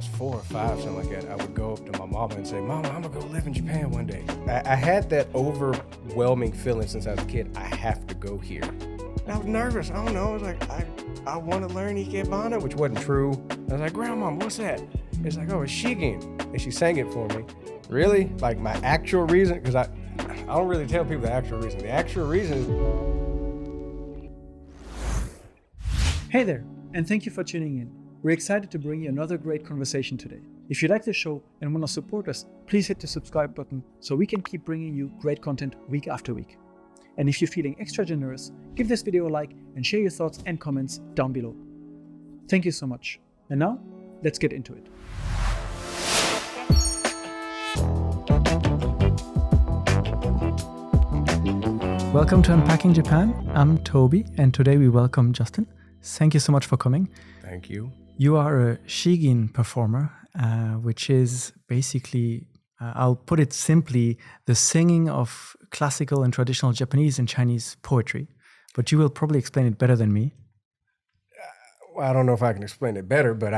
was 4 or 5, something like that, I would go up to my mama and say, Mama, I'm gonna go live in Japan one day. I had that overwhelming feeling since I was a kid, I have to go here. And I was nervous, I don't know, I was like, I want to learn Ikebana, which wasn't true. I was like, Grandma, what's that? It's like, oh, it's Shigin. And she sang it for me. Really? Like my actual reason? Because I don't really tell people the actual reason. The actual reason is... Hey there, and thank you for tuning in. We're excited to bring you another great conversation today. If you like the show and want to support us, please hit the subscribe button so we can keep bringing you great content week after week. And if you're feeling extra generous, give this video a like and share your thoughts and comments down below. Thank you so much. And now, let's get into it. Welcome to Unpacking Japan. I'm Toby, and today we welcome Justin. Thank you so much for coming. Thank you. You are a Shigin performer, which is basically, I'll put it simply, the singing of classical and traditional Japanese and Chinese poetry. But you will probably explain it better than me. Well, I don't know if I can explain it better, but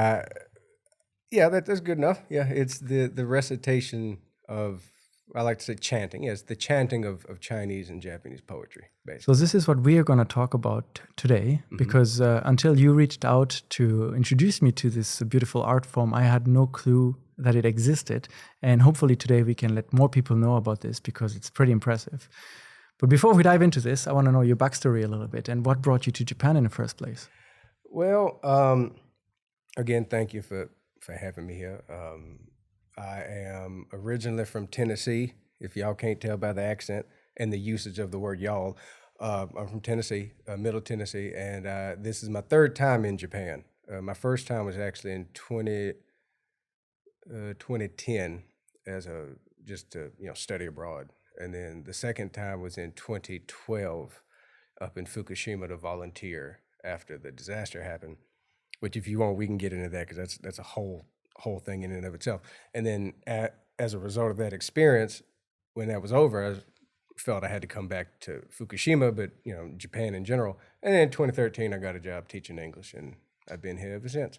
that's good enough. Yeah, it's the recitation of, I like to say chanting. Yes, the chanting of Chinese and Japanese poetry, basically. So this is what we are going to talk about today, because until you reached out to introduce me to this beautiful art form, I had no clue that it existed. And hopefully today we can let more people know about this because it's pretty impressive. But before we dive into this, I want to know your backstory a little bit and what brought you to Japan in the first place. Well, again, thank you for having me here. I am originally from Tennessee, if y'all can't tell by the accent and the usage of the word y'all. I'm from Tennessee, Middle Tennessee, and this is my third time in Japan. My first time was actually in 2010 as just to study abroad. And then the second time was in 2012 up in Fukushima to volunteer after the disaster happened, which if you want, we can get into that because that's a whole thing in and of itself. And then as a result of that experience, when that was over, I felt I had to come back to Fukushima, but Japan in general. And then in 2013, I got a job teaching English, and I've been here ever since.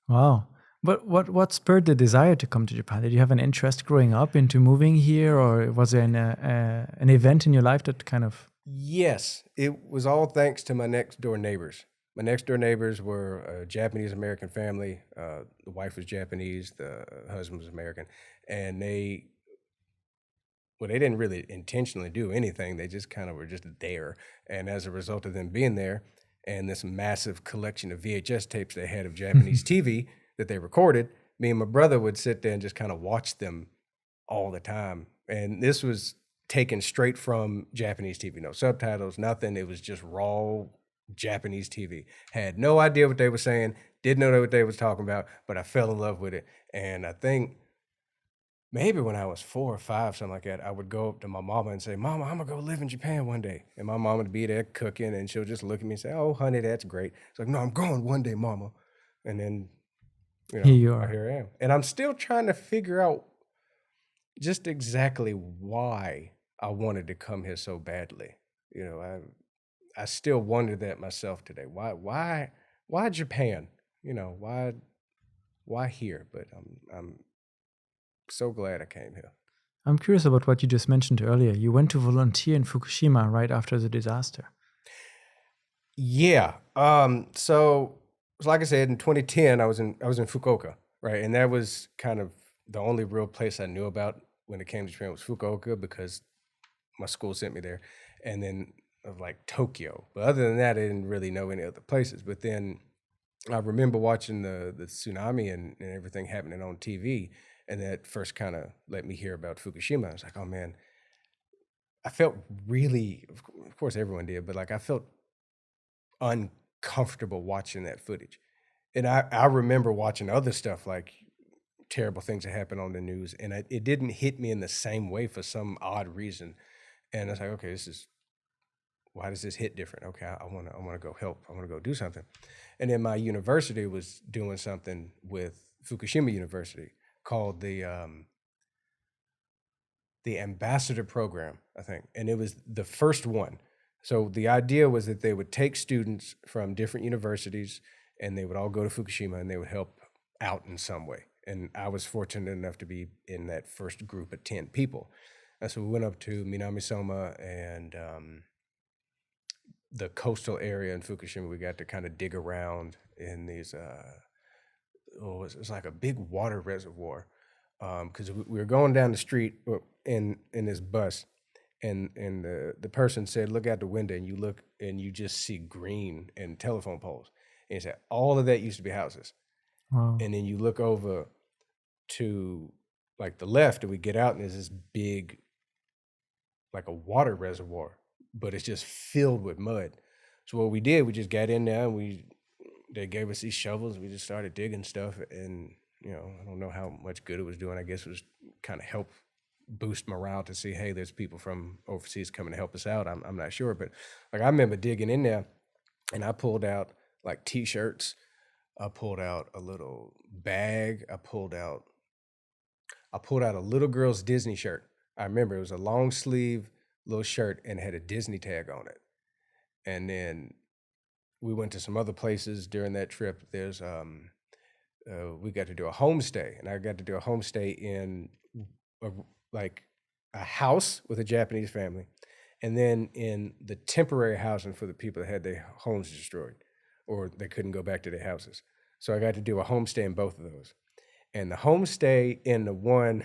Wow. But what spurred the desire to come to Japan? Did you have an interest growing up into moving here, or was there an event in your life that kind of... Yes, it was all thanks to my next door neighbors. My next door neighbors were a Japanese-American family. The wife was Japanese, the husband was American. And they didn't really intentionally do anything. They just kind of were just there. And as a result of them being there and this massive collection of VHS tapes they had of Japanese TV that they recorded, me and my brother would sit there and just kind of watch them all the time. And this was taken straight from Japanese TV, no subtitles, nothing. It was just raw Japanese TV. Had no idea what they were saying, didn't know what they was talking about, but I fell in love with it. And I think maybe when I was 4 or 5, something like that, I would go up to my mama and say, Mama, I'm gonna go live in Japan one day. And my mama would be there cooking, and she'll just look at me and say, oh, honey, that's great. It's like, no, I'm going one day, Mama. And then, here you are. Here I am. And I'm still trying to figure out just exactly why I wanted to come here so badly. I still wonder that myself today. Why Japan? Why here? But I'm so glad I came here. I'm curious about what you just mentioned earlier. You went to volunteer in Fukushima right after the disaster. Yeah. So like I said, in 2010, I was in Fukuoka, right? And that was kind of the only real place I knew about when it came to Japan was Fukuoka because my school sent me there. And then of like Tokyo. But other than that, I didn't really know any other places. But then I remember watching the tsunami and everything happening on TV. And that first kind of let me hear about Fukushima. I was like, oh man, I felt really, of course everyone did, but like I felt uncomfortable watching that footage. And I remember watching other stuff like terrible things that happened on the news. And it didn't hit me in the same way for some odd reason. And I was like, okay, why does this hit different? Okay, I want to go help. I want to go do something. And then my university was doing something with Fukushima University called the ambassador program, I think. And it was the first one. So the idea was that they would take students from different universities and they would all go to Fukushima and they would help out in some way. And I was fortunate enough to be in that first group of 10 people. And so we went up to Minamisoma and the coastal area in Fukushima. We got to kind of dig around in these, it's like a big water reservoir. Because we were going down the street in this bus, and the person said, look out the window, and you look and you just see green and telephone poles. And he said, all of that used to be houses. Wow. And then you look over to like the left, and we get out, and there's this big, like a water reservoir, but it's just filled with mud. So what we did, we just got in there, and they gave us these shovels, and we just started digging stuff. And I don't know how much good it was doing. I guess it was kind of help boost morale to see, hey, there's people from overseas coming to help us out. I'm not sure, but like I remember digging in there, and I pulled out like T-shirts. I pulled out a little bag. I pulled out a little girl's Disney shirt. I remember it was a long sleeve little shirt and had a Disney tag on it. And then we went to some other places during that trip. There's we got to do a homestay, and I got to do a homestay in a house with a Japanese family, and then in the temporary housing for the people that had their homes destroyed or they couldn't go back to their houses. So I got to do a homestay in both of those. And the homestay in the one,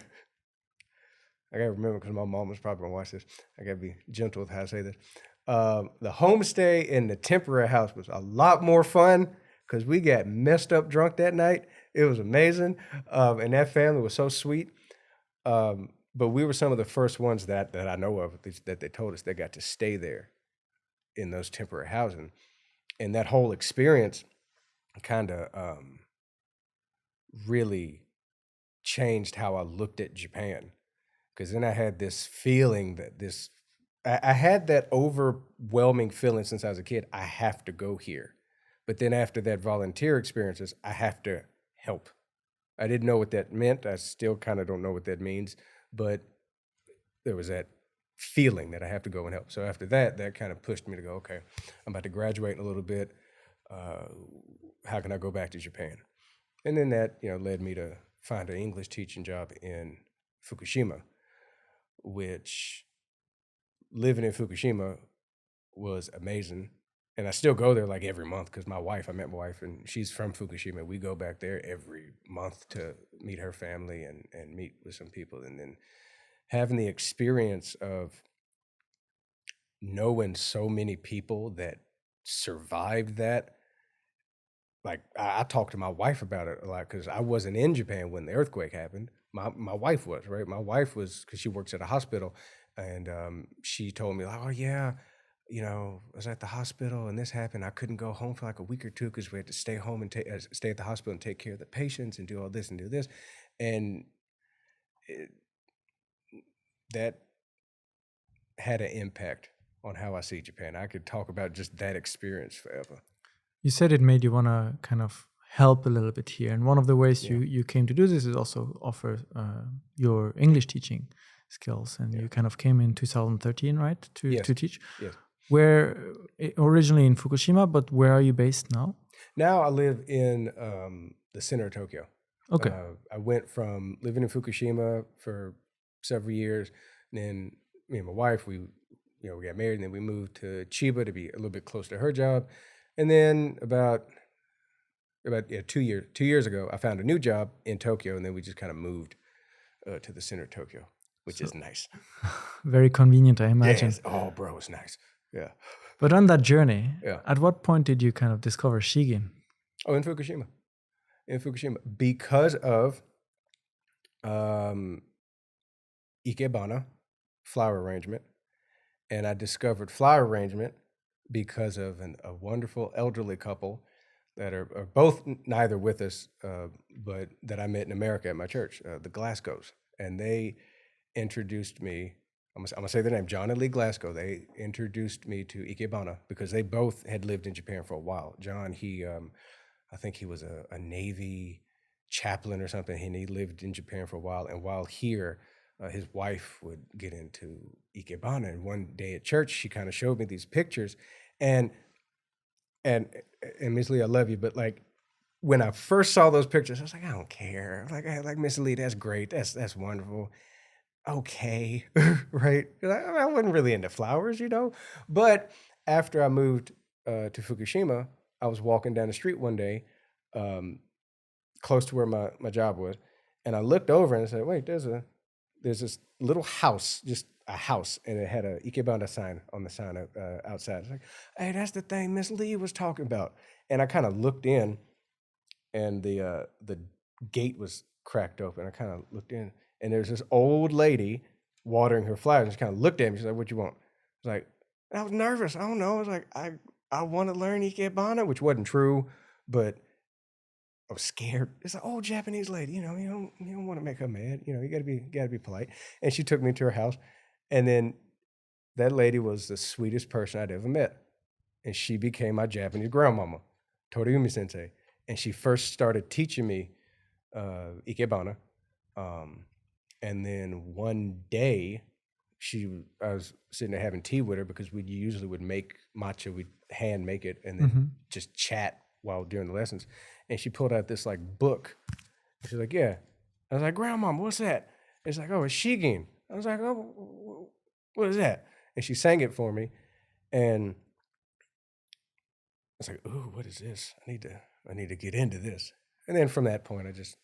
I gotta remember because my mom was probably gonna watch this. I gotta be gentle with how I say this. The homestay in the temporary house was a lot more fun because we got messed up drunk that night. It was amazing. And that family was so sweet. But we were some of the first ones that I know of that they told us they got to stay there in those temporary housing. And that whole experience kind of really changed how I looked at Japan. Because then I had this feeling that I had that overwhelming feeling since I was a kid, I have to go here. But then after that volunteer experiences, I have to help. I didn't know what that meant. I still kind of don't know what that means. But there was that feeling that I have to go and help. So after that kind of pushed me to go, okay, I'm about to graduate in a little bit. How can I go back to Japan? And then that, led me to find an English teaching job in Fukushima, which living in Fukushima was amazing. And I still go there like every month because I met my wife, and she's from Fukushima. We go back there every month to meet her family and meet with some people. And then having the experience of knowing so many people that survived that. Like I talked to my wife about it a lot because I wasn't in Japan when the earthquake happened. My wife was, right? My wife was, because she works at a hospital, and she told me, like, oh yeah, I was at the hospital and this happened. I couldn't go home for like a week or two because we had to stay home and stay at the hospital and take care of the patients and do all this and do this. And that had an impact on how I see Japan. I could talk about just that experience forever. You said it made you want to kind of help a little bit here. And one of the ways you came to do this is also offer your English teaching skills. And you kind of came in 2013, right, to teach? Yes. Where, originally in Fukushima, but where are you based now? Now I live in the center of Tokyo. Okay. I went from living in Fukushima for several years, and then me and my wife, we got married, and then we moved to Chiba to be a little bit closer to her job. And then about 2 years ago, I found a new job in Tokyo, and then we just kind of moved to the center of Tokyo, which is nice. Very convenient, I imagine. Yes. Oh, bro, it's nice. Yeah. But on that journey, at what point did you kind of discover Shigin? Oh, in Fukushima. Because of Ikebana, flower arrangement. And I discovered flower arrangement because of a wonderful elderly couple that are both neither with us, but that I met in America at my church, the Glasgows. And they introduced me, I'm gonna say their name, John and Lee Glasgow. They introduced me to Ikebana because they both had lived in Japan for a while. John, I think he was a Navy chaplain or something, and he lived in Japan for a while. And while here, his wife would get into Ikebana. And one day at church, she kind of showed me these pictures. And Ms. Lee, I love you, but like when I first saw those pictures, I was like, I don't care. Like Miss Lee, that's great. That's wonderful. Okay, right? 'Cause I wasn't really into flowers, you know. But after I moved to Fukushima, I was walking down the street one day, um, close to where my job was, and I looked over and I said, "Wait, there's this little house, just a house, and it had a Ikebana sign on the sign outside." It's like, "Hey, that's the thing Miss Lee was talking about." And I kind of looked in, and the gate was cracked open. I kind of looked in, and there's this old lady watering her flowers. And she kind of looked at me. She's like, "What you want?" I was like, I was nervous. I don't know. I was like, I want to learn Ikebana, which wasn't true, but I was scared. It's an old Japanese lady. You know, you don't want to make her mad. You know, you gotta be polite. And she took me to her house, and then that lady was the sweetest person I'd ever met, and she became my Japanese grandmama, Toriumi Sensei, and she first started teaching me Ikebana. And then one day, I was sitting there having tea with her because we usually would make matcha, we'd hand make it, and then just chat while during the lessons. And she pulled out this like book. She's like, "Yeah." I was like, "Grandma, what's that?" It's like, "Oh, it's Shigin." I was like, "Oh, what is that?" And she sang it for me, and I was like, "Ooh, what is this? I need to get into this." And then from that point, I just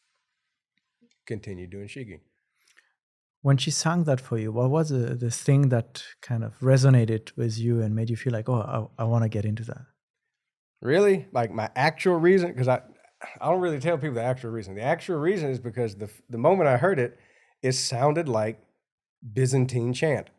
continued doing Shigin. When she sang that for you, what was the thing that kind of resonated with you and made you feel like, oh, I want to get into that? Really? Like my actual reason? Because I don't really tell people the actual reason. The actual reason is because the moment I heard it, it sounded like Byzantine chant.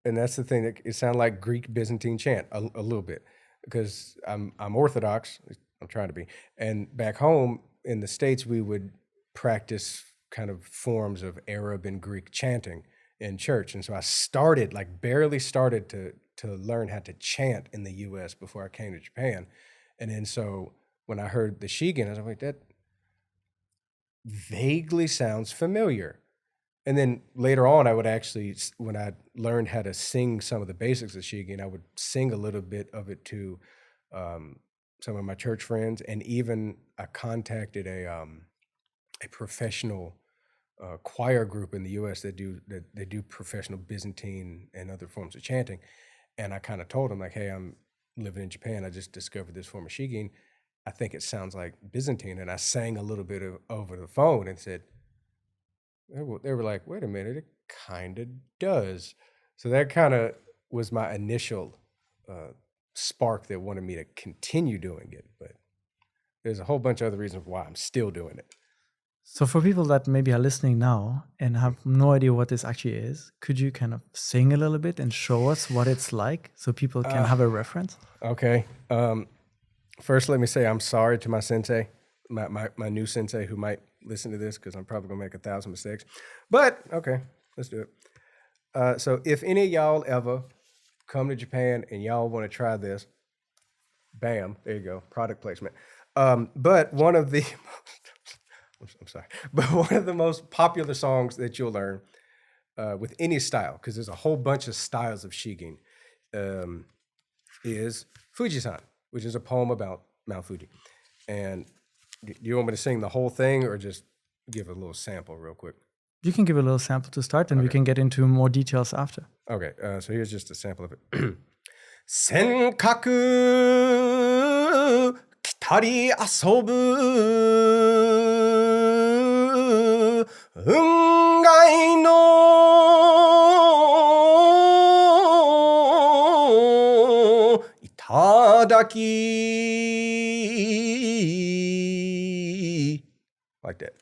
And that's the thing, that it sounded like Greek Byzantine chant a little bit. Because I'm Orthodox, I'm trying to be. And back home in the States, we would practice kind of forms of Arab and Greek chanting in church. And so I started, like barely started to learn how to chant in the US before I came to Japan. And then so when I heard the Shigin, I was like, that vaguely sounds familiar. And then later on, I would actually, when I learned how to sing some of the basics of Shigin, I would sing a little bit of it to some of my church friends. And even I contacted a professional choir group in the U.S. that do professional Byzantine and other forms of chanting. And I kind of told them like, "Hey, I'm living in Japan. I just discovered this form of Shigin. I think it sounds like Byzantine." And I sang a little bit over the phone and said, they were like, "Wait a minute, it kind of does." So that kind of was my initial spark that wanted me to continue doing it. But there's a whole bunch of other reasons why I'm still doing it. So for people that maybe are listening now and have no idea what this actually is, could you kind of sing a little bit and show us what it's like so people can have a reference? Okay. First, let me say I'm sorry to my sensei, my new sensei who might listen to this because I'm probably going to make 1,000 mistakes. But, okay, let's do it. So if any of y'all ever come to Japan and y'all want to try this, bam, there you go, product placement. But one of the... I'm sorry. But one of the most popular songs that you'll learn with any style, because there's a whole bunch of styles of Shigin, is Fujisan, which is a poem about Mount Fuji. And do you want me to sing the whole thing or just give a little sample real quick? You can give a little sample to start and we can get into more details after. Okay, so here's just a sample of it. Senkaku kitari asobu 運外の頂き like that.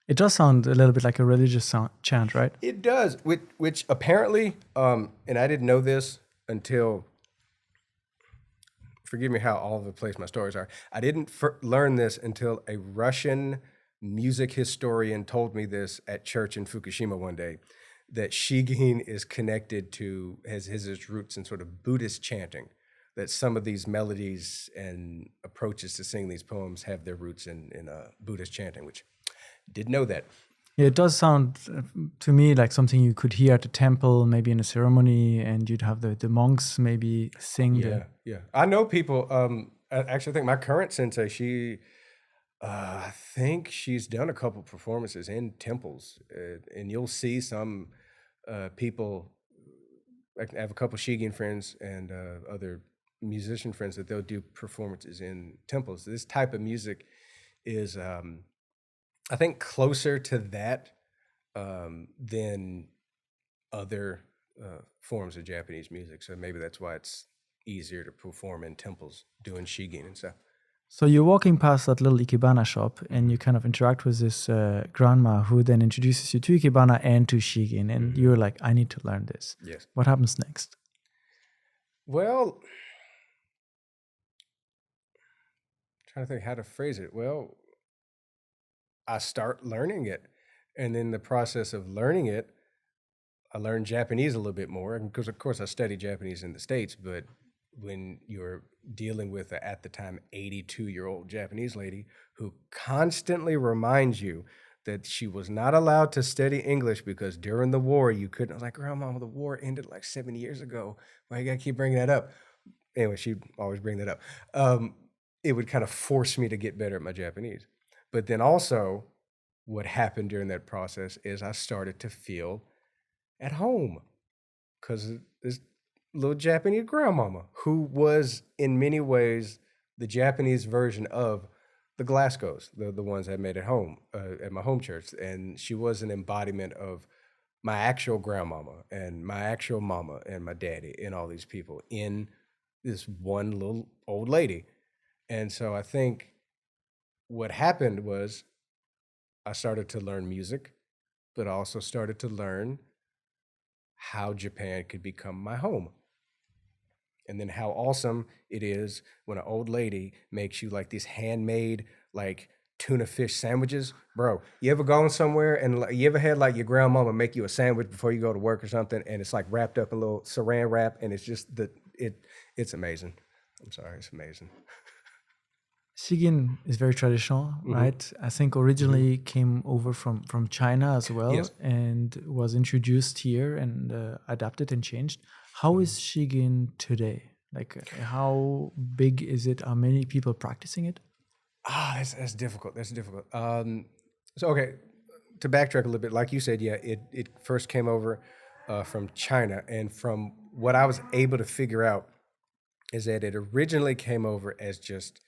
It does sound a little bit like a religious chant, right? It does, which apparently, and I didn't know this until, forgive me how all over the place my stories are. I didn't learn this until a Russian music historian told me this at church in Fukushima one day, that Shigin is connected to, has its roots in sort of Buddhist chanting, that some of these melodies and approaches to sing these poems have their roots in Buddhist chanting, which didn't know that. Yeah, it does sound to me like something you could hear at a temple, maybe in a ceremony, and you'd have the monks maybe sing. Yeah. I know people, I actually think my current sensei, I think she's done a couple performances in temples, and you'll see some people. I have a couple Shigin friends and other musician friends that they'll do performances in temples. This type of music is, I think, closer to that than other forms of Japanese music. So maybe that's why it's easier to perform in temples doing Shigin and stuff. So you're walking past that little ikebana shop, and you kind of interact with this grandma who then introduces you to ikebana and to Shigin, and you're like, I need to learn this. Yes. What happens next? Well, trying to think how to phrase it. Well, I start learning it. And in the process of learning it, I learned Japanese a little bit more. Because, of course, I studied Japanese in the States. But when you're dealing with a, at the time, 82-year-old Japanese lady who constantly reminds you that she was not allowed to study English because during the war you couldn't. I was like, Grandma, the war ended like 7 years ago. Why you gotta keep bringing that up? Anyway, she'd always bring that up. It would kind of force me to get better at my Japanese. But then also, what happened during that process is I started to feel at home because this little Japanese grandmama who was in many ways the Japanese version of the Glasgows, the ones I made at home at my home church, and she was an embodiment of my actual grandmama and my actual mama and my daddy and all these people in this one little old lady. And so I think what happened was I started to learn music, but I also started to learn how Japan could become my home. And then how awesome it is when an old lady makes you like these handmade, like tuna fish sandwiches. Bro, you ever gone somewhere and you ever had like your grandmama make you a sandwich before you go to work or something, and it's like wrapped up in a little saran wrap, and it's just it's amazing. I'm sorry, it's amazing. Shigin is very traditional, right? I think originally came over from China as well, Yes. and was introduced here and adapted and changed. How is Shigin today? Like, how big is it? Are many people practicing it? That's difficult. That's difficult. So okay, to backtrack a little bit, like you said, yeah, it first came over from China, and from what I was able to figure out is that it originally came over as just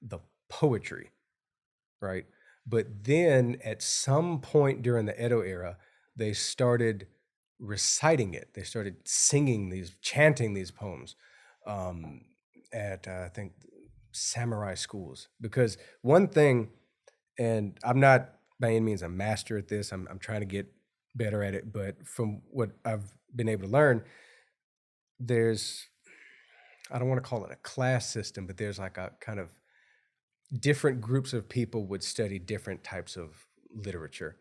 the poetry, right? But then at some point during the Edo era, they started reciting it. They started singing these, chanting these poems um, at I think samurai schools. Because one thing, and I'm not by any means a master at this. I'm trying to get better at it. But from what I've been able to learn, there's I don't want to call it a class system, but there's like a kind of different groups of people would study different types of literature,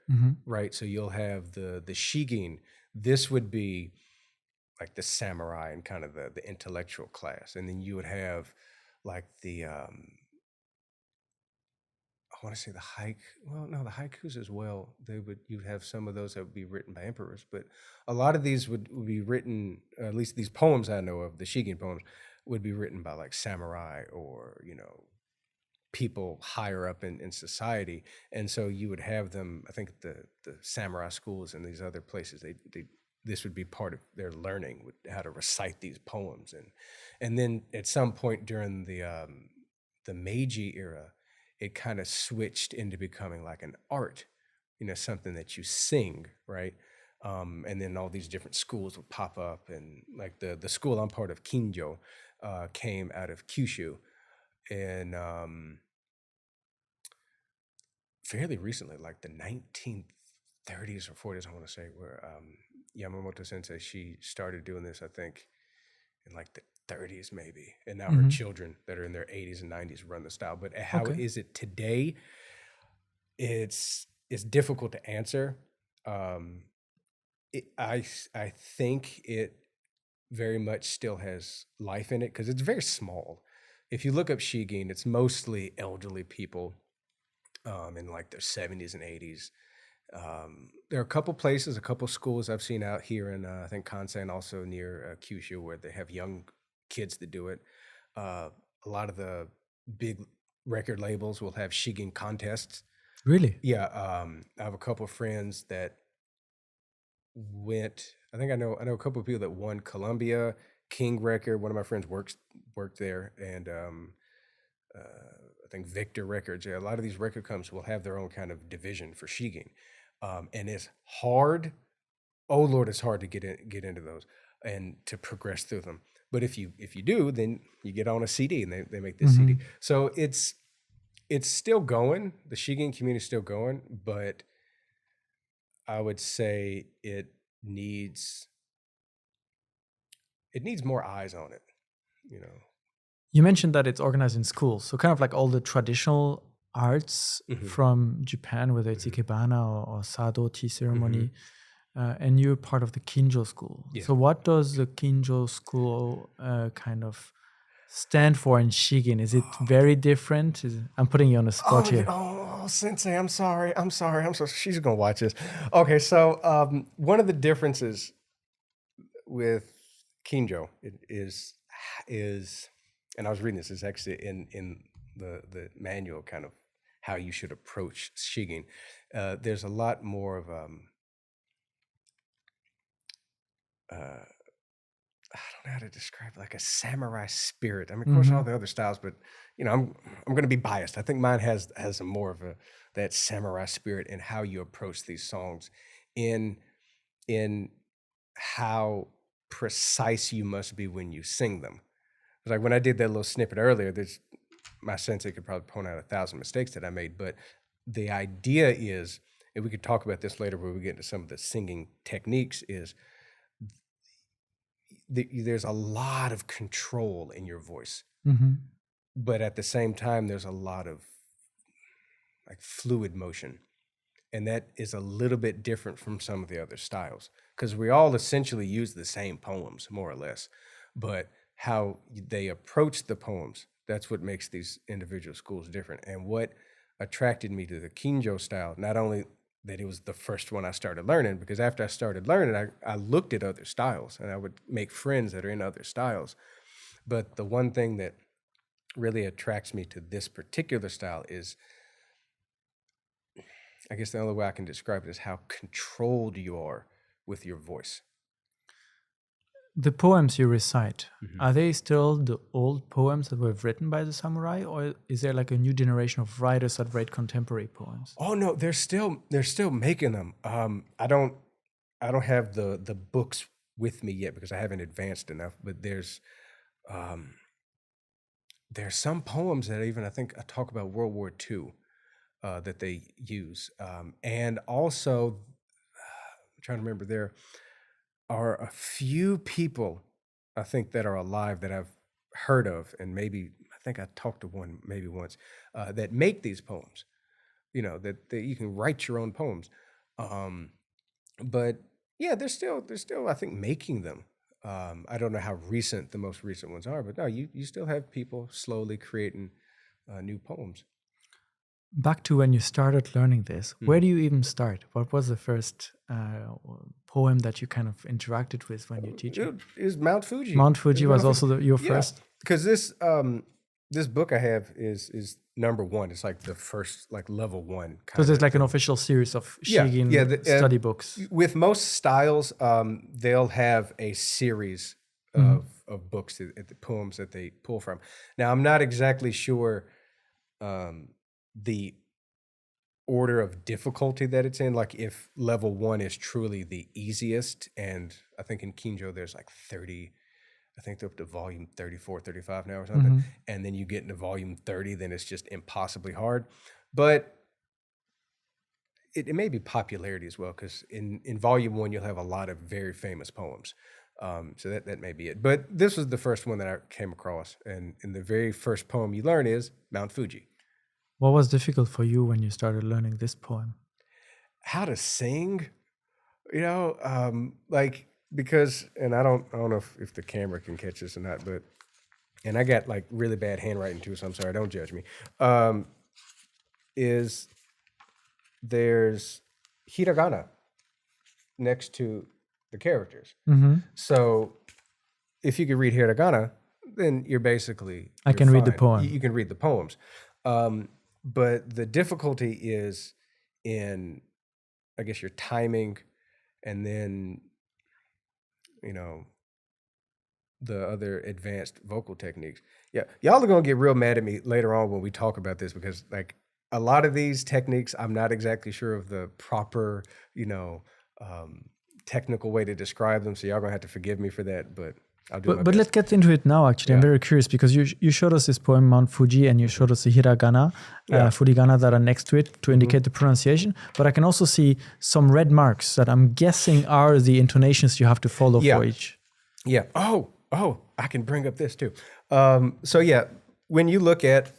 right? So you'll have the Shigin. This would be like the samurai and kind of the intellectual class, and then you would have like the I want to say the haiku. Well, no, the haikus as well. They would you'd have some of those that would be written by emperors, but a lot of these would be written. At least these poems I know of, the Shigin poems, would be written by like samurai or people higher up in society. And so you would have them, I think the samurai schools and these other places, they this would be part of their learning with how to recite these poems. And then at some point during the Meiji era, it kind of switched into becoming like an art, something that you sing, right? And then all these different schools would pop up, and like the school I'm part of, Kinjo, came out of Kyushu, and fairly recently, like the 1930s or 40s, I want to say, where Yamamoto Sensei, she started doing this, I think, in like the 30s maybe, and now her children that are in their 80s and 90s run the style. But how is it today? It's difficult to answer. I think it very much still has life in it because it's very small. If you look up Shigin, it's mostly elderly people in like their 70s and 80s. There are a couple places, a couple schools I've seen out here in I think Kansai and also near Kyushu where they have young kids that do it. A lot of the big record labels will have Shigin contests. Really? Yeah, I have a couple of friends that went. I think I know a couple of people that won Columbia, King Record. One of my friends worked there, and I think Victor Records. Yeah, a lot of these record companies will have their own kind of division for Shigin, and it's hard. Oh Lord, it's hard to get into those and to progress through them. But if you do, then you get on a CD, and they make this CD. So it's still going. The Shigin community is still going, but I would say it needs more eyes on it. You know. You mentioned that it's organized in schools, so kind of like all the traditional arts from Japan, whether it's ikebana or sado tea ceremony, and you're part of the Kinjo school. Yeah. So what does the Kinjo school kind of stand for in Shigin? Is it very different? I'm putting you on the spot here. Oh, Sensei, I'm sorry. She's gonna watch this. Okay, so one of the differences with Kinjo is, and I was reading this. It's actually in the manual, kind of how you should approach Shigin. There's a lot more of I don't know how to describe it, like a samurai spirit. I mean, of course, all the other styles, but I'm going to be biased. I think mine has a more of that samurai spirit in how you approach these songs, in how precise you must be when you sing them. Like when I did that little snippet earlier, my sensei could probably point out 1,000 mistakes that I made, but the idea is, and we could talk about this later when we get into some of the singing techniques, is there's a lot of control in your voice, but at the same time, there's a lot of like fluid motion. And that is a little bit different from some of the other styles, because we all essentially use the same poems, more or less, but how they approach the poems, that's what makes these individual schools different. And what attracted me to the Kinjo style, not only that it was the first one I started learning, because after I started learning, I looked at other styles and I would make friends that are in other styles. But the one thing that really attracts me to this particular style is, I guess the only way I can describe it is how controlled you are with your voice. The poems you recite, are they still the old poems that were written by the samurai, or is there like a new generation of writers that write contemporary poems? Oh no, they're still making them. I don't have the books with me yet because I haven't advanced enough. But there's some poems that I think I talk about World War II that they use, and also I'm trying to remember, there are a few people I think that are alive that I've heard of, and maybe I think I talked to one maybe once, that make these poems. That you can write your own poems, but yeah, they're still I think making them. I don't know how recent the most recent ones are, but no, you still have people slowly creating new poems. Back to when you started learning this, where do you even start? What was the first poem that you kind of interacted with when you teach it? It was Mount Fuji. Mount Fuji was also your first? Because this book I have is number one. It's like the first, like level one. So there's like an official series of Shigin study books. With most styles, they'll have a series of books, the poems that they pull from. Now, I'm not exactly sure the order of difficulty that it's in, like if level one is truly the easiest, and I think in Kinjo there's like 30, I think they're up to volume 34, 35 now or something, and then you get into volume 30, then it's just impossibly hard. But it may be popularity as well, because in volume one you'll have a lot of very famous poems, so that may be it. But this was the first one that I came across, and the very first poem you learn is Mount Fuji. What was difficult for you when you started learning this poem? How to sing, like, because, and I don't know if the camera can catch this or not, but, and I got like really bad handwriting too, so I'm sorry, don't judge me. There's hiragana next to the characters. So if you could read hiragana, then you're basically, I can read the poem. You can read the poems. But the difficulty is in, I guess, your timing, and then, you know, the other advanced vocal techniques. Yeah, y'all are gonna get real mad at me later on when we talk about this, because like a lot of these techniques, I'm not exactly sure of the proper, technical way to describe them. So y'all gonna have to forgive me for that, but I'll do my But best. let's get into it now, actually. I'm Yeah. very curious because you showed us this poem, Mount Fuji, and you showed us the hiragana, Yeah. furigana that are next to it to indicate the pronunciation. But I can also see some red marks that I'm guessing are the intonations you have to follow Yeah. for each. Yeah. Oh, I can bring up this too. So yeah, when you look at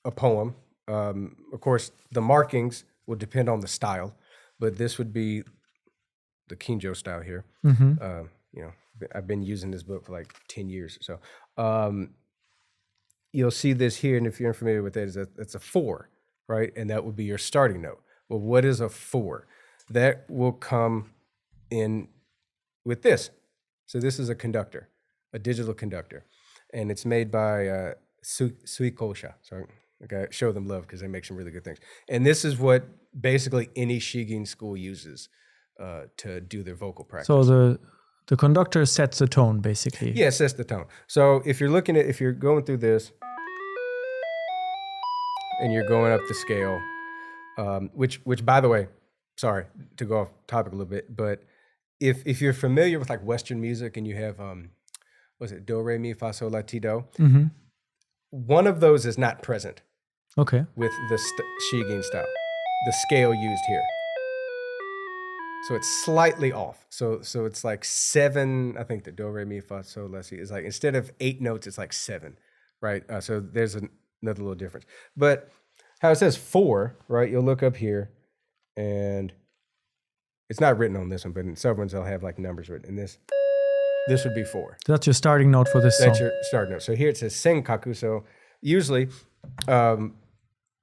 a poem, of course, the markings will depend on the style, but this would be the Kinjo style here. I've been using this book for like 10 years. So you'll see this here, and if you're unfamiliar with that, it's a 4, right? And that would be your starting note. Well, what is a 4? That will come in with this. So this is a conductor, a digital conductor, and it's made by Suikosha. So I gotta show them love because they make some really good things. And this is what basically any Shigin school uses to do their vocal practice. So the conductor sets the tone, basically. Yeah, it sets the tone. So if you're going through this, and you're going up the scale, which by the way, sorry to go off topic a little bit, but if you're familiar with like Western music and you have was it do re mi fa sol la ti do, one of those is not present. Okay. With the Shigin style, the scale used here, so it's slightly off. So it's like 7. I think the do re mi fa sol la si is like, instead of 8 notes, it's like 7, right? So there's another little difference. But how it says 4, right? You'll look up here, and it's not written on this one, but in some ones they'll have like numbers written. And this would be 4. So that's your starting note for this song. That's your starting note. So here it says senkaku. So usually,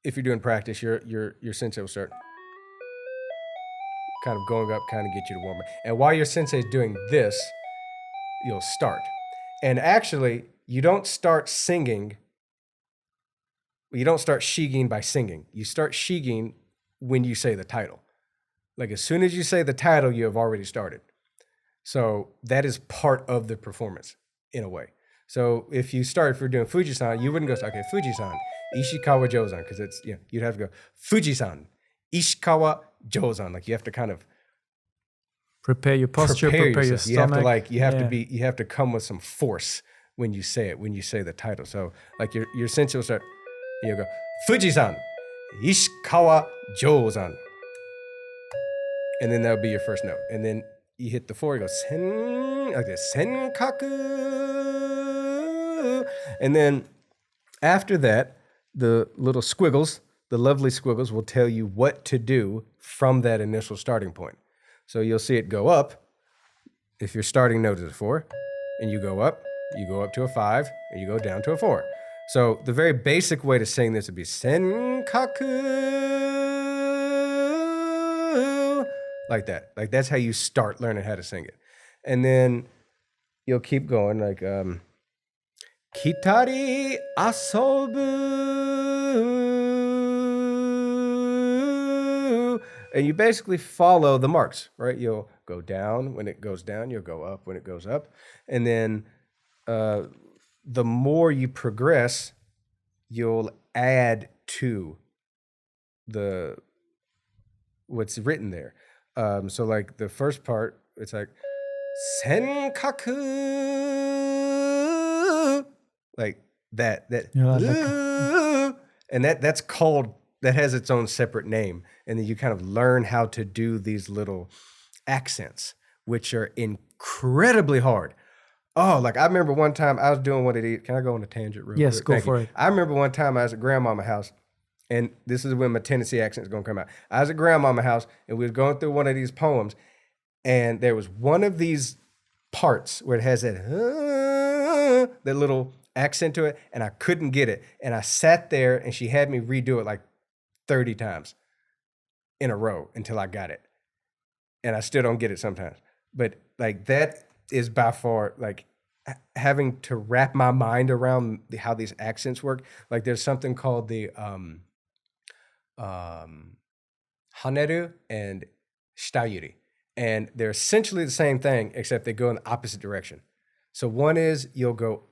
if you're doing practice, your sensei will start kind of going up, kind of get you to warm up. And while your sensei is doing this, you'll start. And actually, you don't start singing. You don't start Shigin by singing. You start Shigin when you say the title. Like as soon as you say the title, you have already started. So that is part of the performance in a way. So if we're doing Fuji-san, you wouldn't go, okay, Fuji-san, Ishikawa Jozan, because it's, you'd have to go, Fuji-san, Ishikawa Jozan. Like you have to kind of prepare your posture, prepare your stomach. You have to come with some force when you say it, when you say the title. So like your sensei will start, and you'll go, Fuji-san, Ishikawa Jozan. And then that'll be your first note. And then you hit the 4, you go, like this, senkaku. And then after that, the little squiggles, the lovely squiggles, will tell you what to do from that initial starting point. So you'll see it go up. If your starting note is a 4, and you go up to a 5, and you go down to a 4. So the very basic way to sing this would be senkaku, like that. Like that's how you start learning how to sing it. And then you'll keep going like kitari asobu. And you basically follow the marks, right? You'll go down when it goes down, you'll go up when it goes up. And then the more you progress, you'll add to what's written there. So like the first part, it's like senkaku, like that, and that has its own separate name. And then you kind of learn how to do these little accents, which are incredibly hard. Oh, like I remember one time I was doing one of these. Can I go on a tangent real quick? Yes, go for it. I remember one time I was at grandmama's house, and this is when my Tennessee accent is going to come out. I was at grandmama's house, and we were going through one of these poems, and there was one of these parts where it has that little accent to it, and I couldn't get it. And I sat there, and she had me redo it like 30 times in a row until I got it. And I still don't get it sometimes. But like that is by far, like having to wrap my mind around how these accents work. Like there's something called the haneru and shitayuri, and they're essentially the same thing except they go in the opposite direction. So one is you'll go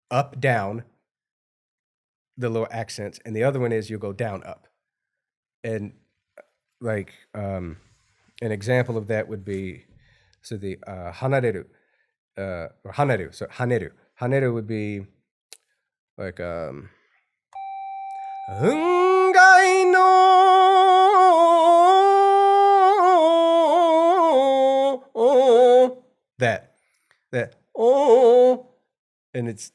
up down, the little accents, and the other one is you'll go down up. And like an example of that would be, so the hanareru or haneru. So haneru would be like ungai no that oh, and it's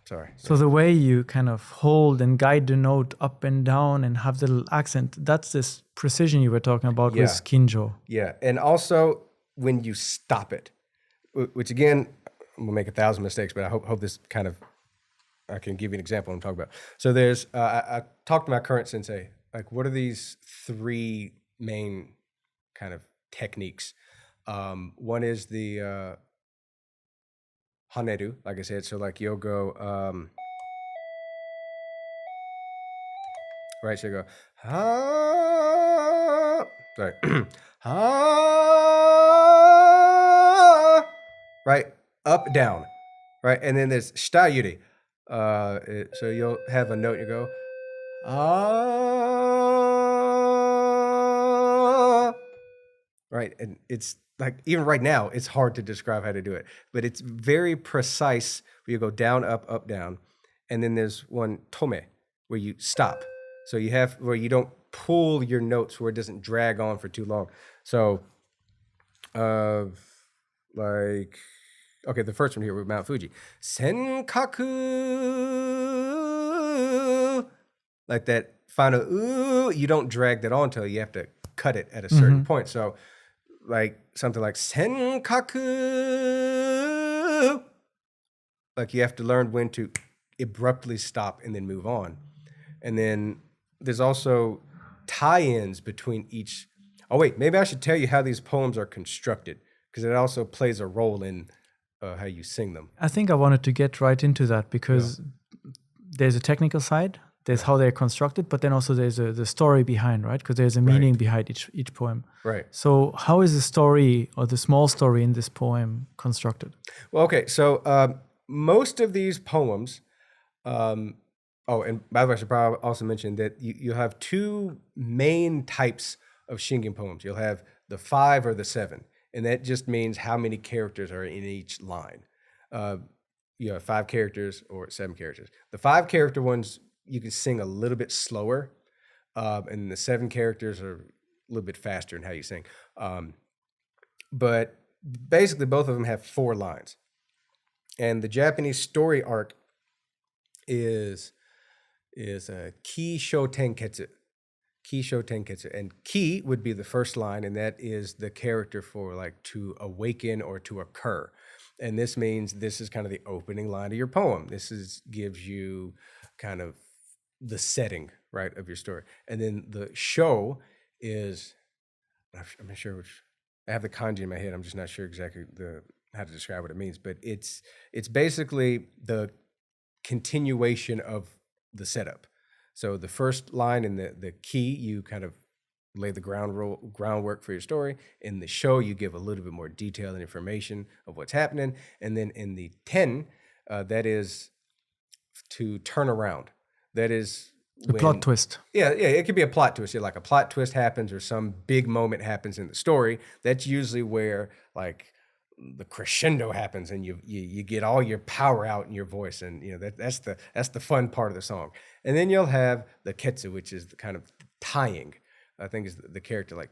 sorry. So the way you kind of hold and guide the note up and down and have the little accent, that's this precision you were talking about with Kinjo. Yeah, and also when you stop it, which again, I'm gonna make 1,000 mistakes, but I hope this kind of, I can give you an example of what I'm talking about. So there's, I talked to my current sensei, like what are these 3 main kind of techniques? One is the haneru, like I said. So like you'll go, right, so you go, ah, sorry, ah, right, up, down, right, and then there's shitayuri. So you'll have a note, you go, ah, right, and it's like, even right now, it's hard to describe how to do it, but it's very precise where you go down, up, down, and then there's one tome where you stop. So you have where you don't pull your notes where it doesn't drag on for too long. So, like, okay, the first one here with Mount Fuji, senkaku, like that final ooh, you don't drag that on until you have to cut it at a certain point. So, like something like senkaku, like you have to learn when to abruptly stop and then move on. And then there's also tie-ins between each. Oh wait, maybe I should tell you how these poems are constructed, because it also plays a role in how you sing them. I think I wanted to get right into that because there's a technical side, there's how they're constructed, but then also there's the story behind, right? Because there's a meaning behind each poem. Right. So how is the story or the small story in this poem constructed? Well, okay, so most of these poems, oh, and by the way, I should probably also mention that you have 2 main types of Shigin poems. You'll have the 5 or the 7, and that just means how many characters are in each line. You have 5 characters or 7 characters. The 5 character ones, you can sing a little bit slower, and the 7 characters are a little bit faster in how you sing. But basically, both of them have 4 lines. And the Japanese story arc is ki sho tenketsu. Ki sho tenketsu. And ki would be the first line, and that is the character for like to awaken or to occur. And this means this is kind of the opening line of your poem. Gives you kind of the setting, right, of your story. And then the sho is, I'm not sure which, I have the kanji in my head. I'm just not sure exactly how to describe what it means, but it's basically the continuation of the setup. So the first line in the ki, you kind of lay the groundwork for your story. In the show, you give a little bit more detail and information of what's happening. And then in the ten, that is to turn around. That is a plot twist. Yeah, it could be a plot twist. Like a plot twist happens or some big moment happens in the story. That's usually where like the crescendo happens and you get all your power out in your voice, and that's the fun part of the song. And then you'll have the ketsu, which is the kind of tying. I think is the character like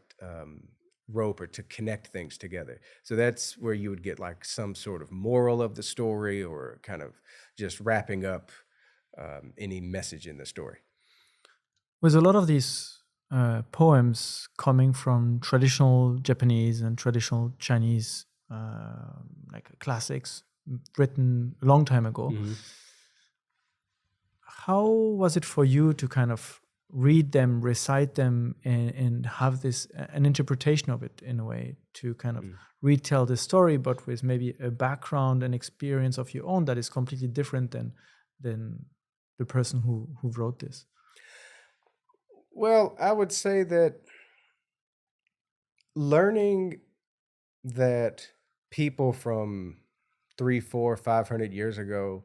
rope or to connect things together. So that's where you would get like some sort of moral of the story or kind of just wrapping up any message in the story. With a lot of these poems coming from traditional Japanese and traditional Chinese like classics written a long time ago, how was it for you to kind of read them, recite them, and have this an interpretation of it in a way to kind of retell the story, but with maybe a background and experience of your own that is completely different than the person who wrote this? Well, I would say that learning that people from 3, 4, 500 years ago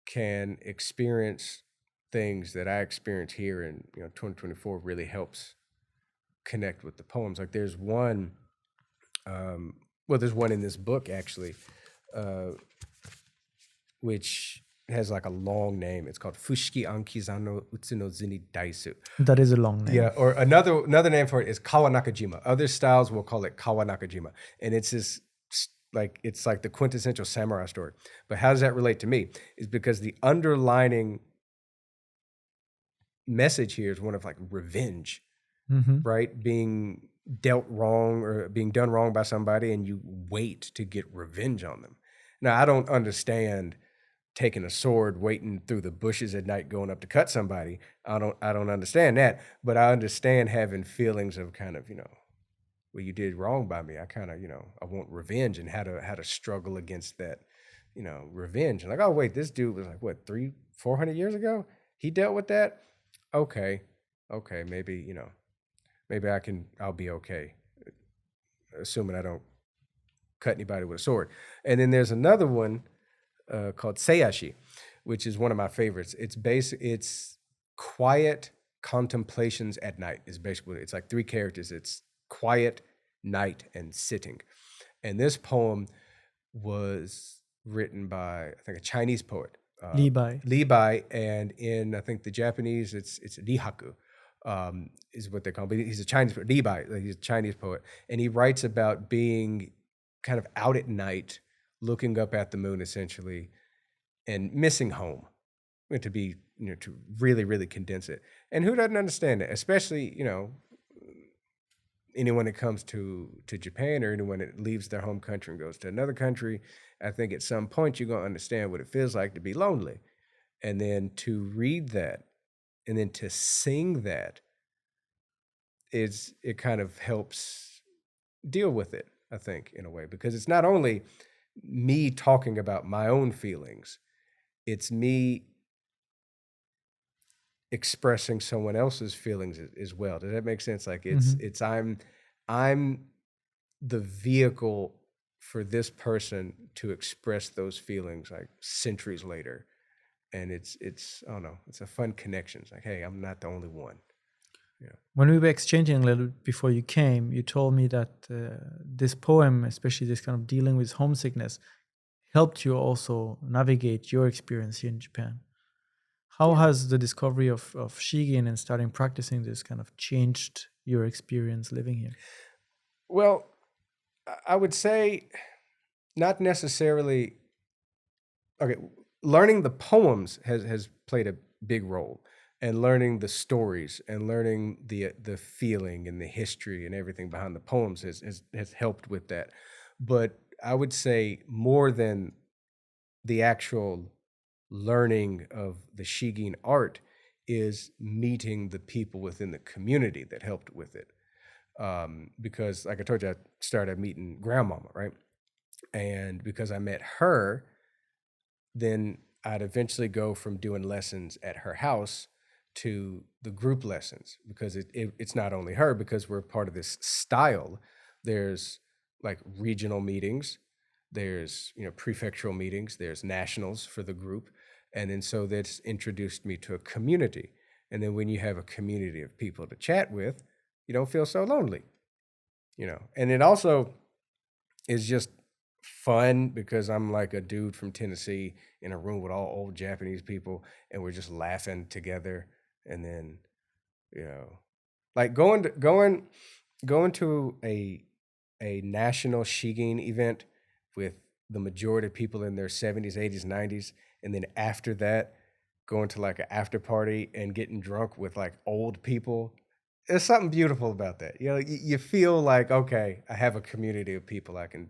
can experience things that I experience here in 2024 really helps connect with the poems. Like there's one, there's one in this book actually, which has like a long name. It's called Fushiki Ankizano Utsuno Zini Daisu. That is a long name. Yeah, or another name for it is Kawanakajima. Other styles will call it Kawanakajima, and it's this it's like the quintessential samurai story. But how does that relate to me? Is because the underlining message here is one of like revenge, right? Being dealt wrong or being done wrong by somebody, and you wait to get revenge on them. Now, I don't understand taking a sword, waiting through the bushes at night, going up to cut somebody. I don't understand that, but I understand having feelings of kind of, well, you did wrong by me. I kind of, I want revenge, and how to struggle against that, revenge. And like, oh wait, this dude was like what 300-400 years ago. He dealt with that. Okay, maybe maybe I'll be okay, assuming I don't cut anybody with a sword. And then there's another one called Seiyashi, which is one of my favorites. It's quiet contemplations at night is basically, it's like 3 characters. It's quiet, night, and sitting. And this poem was written by, I think, a Chinese poet, Li Bai. Li Bai, and in, I think, the Japanese, it's Rihaku, is what they call him. But he's a Chinese poet, Li Bai, he's a Chinese poet. And he writes about being kind of out at night, looking up at the moon, essentially, and missing home, to be, to really, really condense it. And who doesn't understand it? Especially, anyone that comes to Japan, or anyone that leaves their home country and goes to another country. I think at some point you're going to understand what it feels like to be lonely. And then to read that and then to sing that, it kind of helps deal with it, I think, in a way, because it's not only me talking about my own feelings, it's me expressing someone else's feelings as well. Does that make sense? Like it's I'm the vehicle for this person to express those feelings like centuries later. And it's I don't know, it's a fun connection. It's like, hey, I'm not the only one. Yeah. When we were exchanging a little bit before you came, you told me that this poem, especially this kind of dealing with homesickness, helped you also navigate your experience here in Japan. How has the discovery of Shigin and starting practicing this kind of changed your experience living here? Well, I would say not necessarily. Okay, learning the poems has played a big role, and learning the stories and learning the feeling and the history and everything behind the poems has helped with that. But I would say more than the actual learning of the Shigin art is meeting the people within the community that helped with it. Because like I told you, I started meeting grandmama, right? And because I met her, then I'd eventually go from doing lessons at her house to the group lessons, because it's not only her, because we're part of this style. There's like regional meetings, there's prefectural meetings, there's nationals for the group. And then so that's introduced me to a community. And then when you have a community of people to chat with, you don't feel so lonely, And it also is just fun because I'm like a dude from Tennessee in a room with all old Japanese people, and we're just laughing together. And then, like going to a national Shigin event with the majority of people in their 70s, 80s, 90s, and then after that, going to like an after party and getting drunk with like old people. There's something beautiful about that. You feel like, okay, I have a community of people I can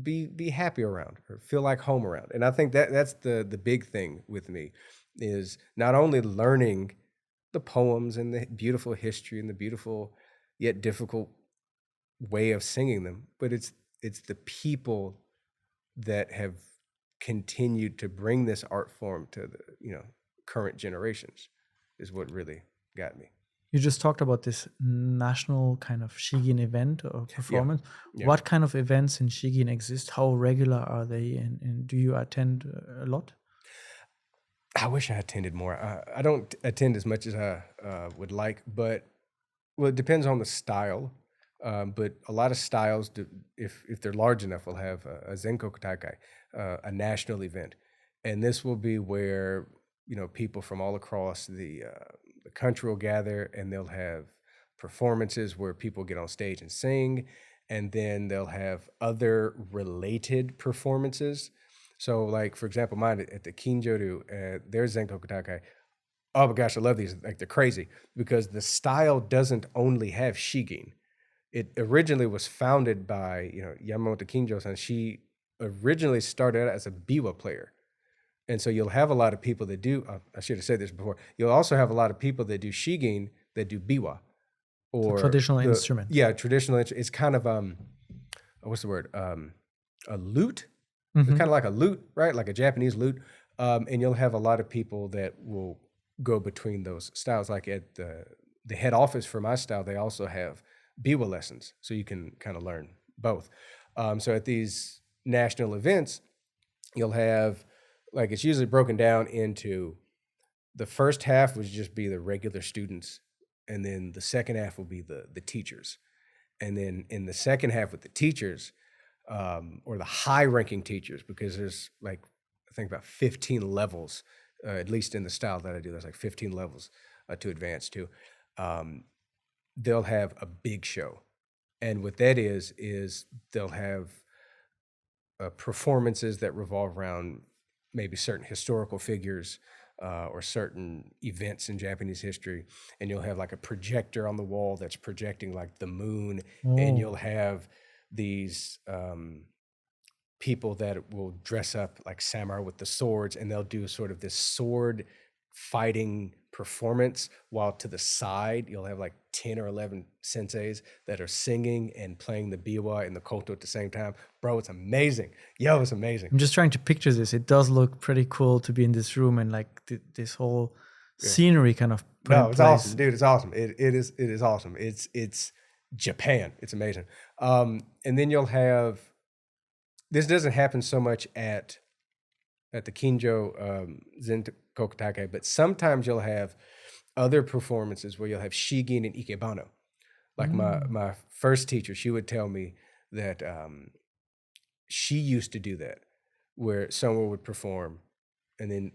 be happy around or feel like home around. And I think that's the big thing with me is not only learning the poems and the beautiful history and the beautiful yet difficult way of singing them, but it's the people that have continued to bring this art form to the current generations is what really got me. You just talked about this national kind of Shigin event or performance. Yeah. What kind of events in Shigin exist? How regular are they? And do you attend a lot? I wish I attended more. I don't attend as much as I would like, but it depends on the style. But a lot of styles, if they're large enough, will have a Zenkoku Taikai, a national event, and this will be where people from all across the country will gather, and they'll have performances where people get on stage and sing, and then they'll have other related performances. So, like for example, mine at the Kinjoru, there's Zenkoku Taikai. Oh my gosh, I love these! Like they're crazy because the style doesn't only have Shigin. It originally was founded by Yamamoto Kinjo-san. She originally started out as a biwa player. And so you'll have a lot of people that do, I should have said this before, you'll also have a lot of people that do Shigin that do biwa. Or so traditional instrument. Yeah, traditional instrument. It's kind of, what's the word? A lute. Mm-hmm. It's kind of like a lute, right? Like a Japanese lute. And you'll have a lot of people that will go between those styles. Like at the head office for my style, they also have biwa lessons. So you can kind of learn both. So at these national events, you'll have, like it's usually broken down into the first half would just be the regular students, and then the second half will be the teachers. And then in the second half with the teachers, or the high-ranking teachers, because there's like, I think about 15 levels, at least in the style that I do, there's like 15 levels to advance to. They'll have a big show. And what that is they'll have performances that revolve around maybe certain historical figures or certain events in Japanese history. And you'll have like a projector on the wall that's projecting like the moon. And you'll have these people that will dress up like samurai with the swords, and they'll do sort of this sword fighting performance, while to the side you'll have like 10 or 11 senseis that are singing and playing the biwa and the koto at the same time. Bro, it's amazing. It's amazing. I'm just trying to picture this. It does look pretty cool to be in this room and like this whole scenery kind of put in it's place. awesome, dude. It's awesome. It is awesome. It's Japan. It's amazing. And then you'll have, this doesn't happen so much at the Kinjo Zenkoku Taikai, but sometimes you'll have other performances where you'll have Shigin and Ikebano. Like my first teacher, she would tell me that she used to do that, where someone would perform and then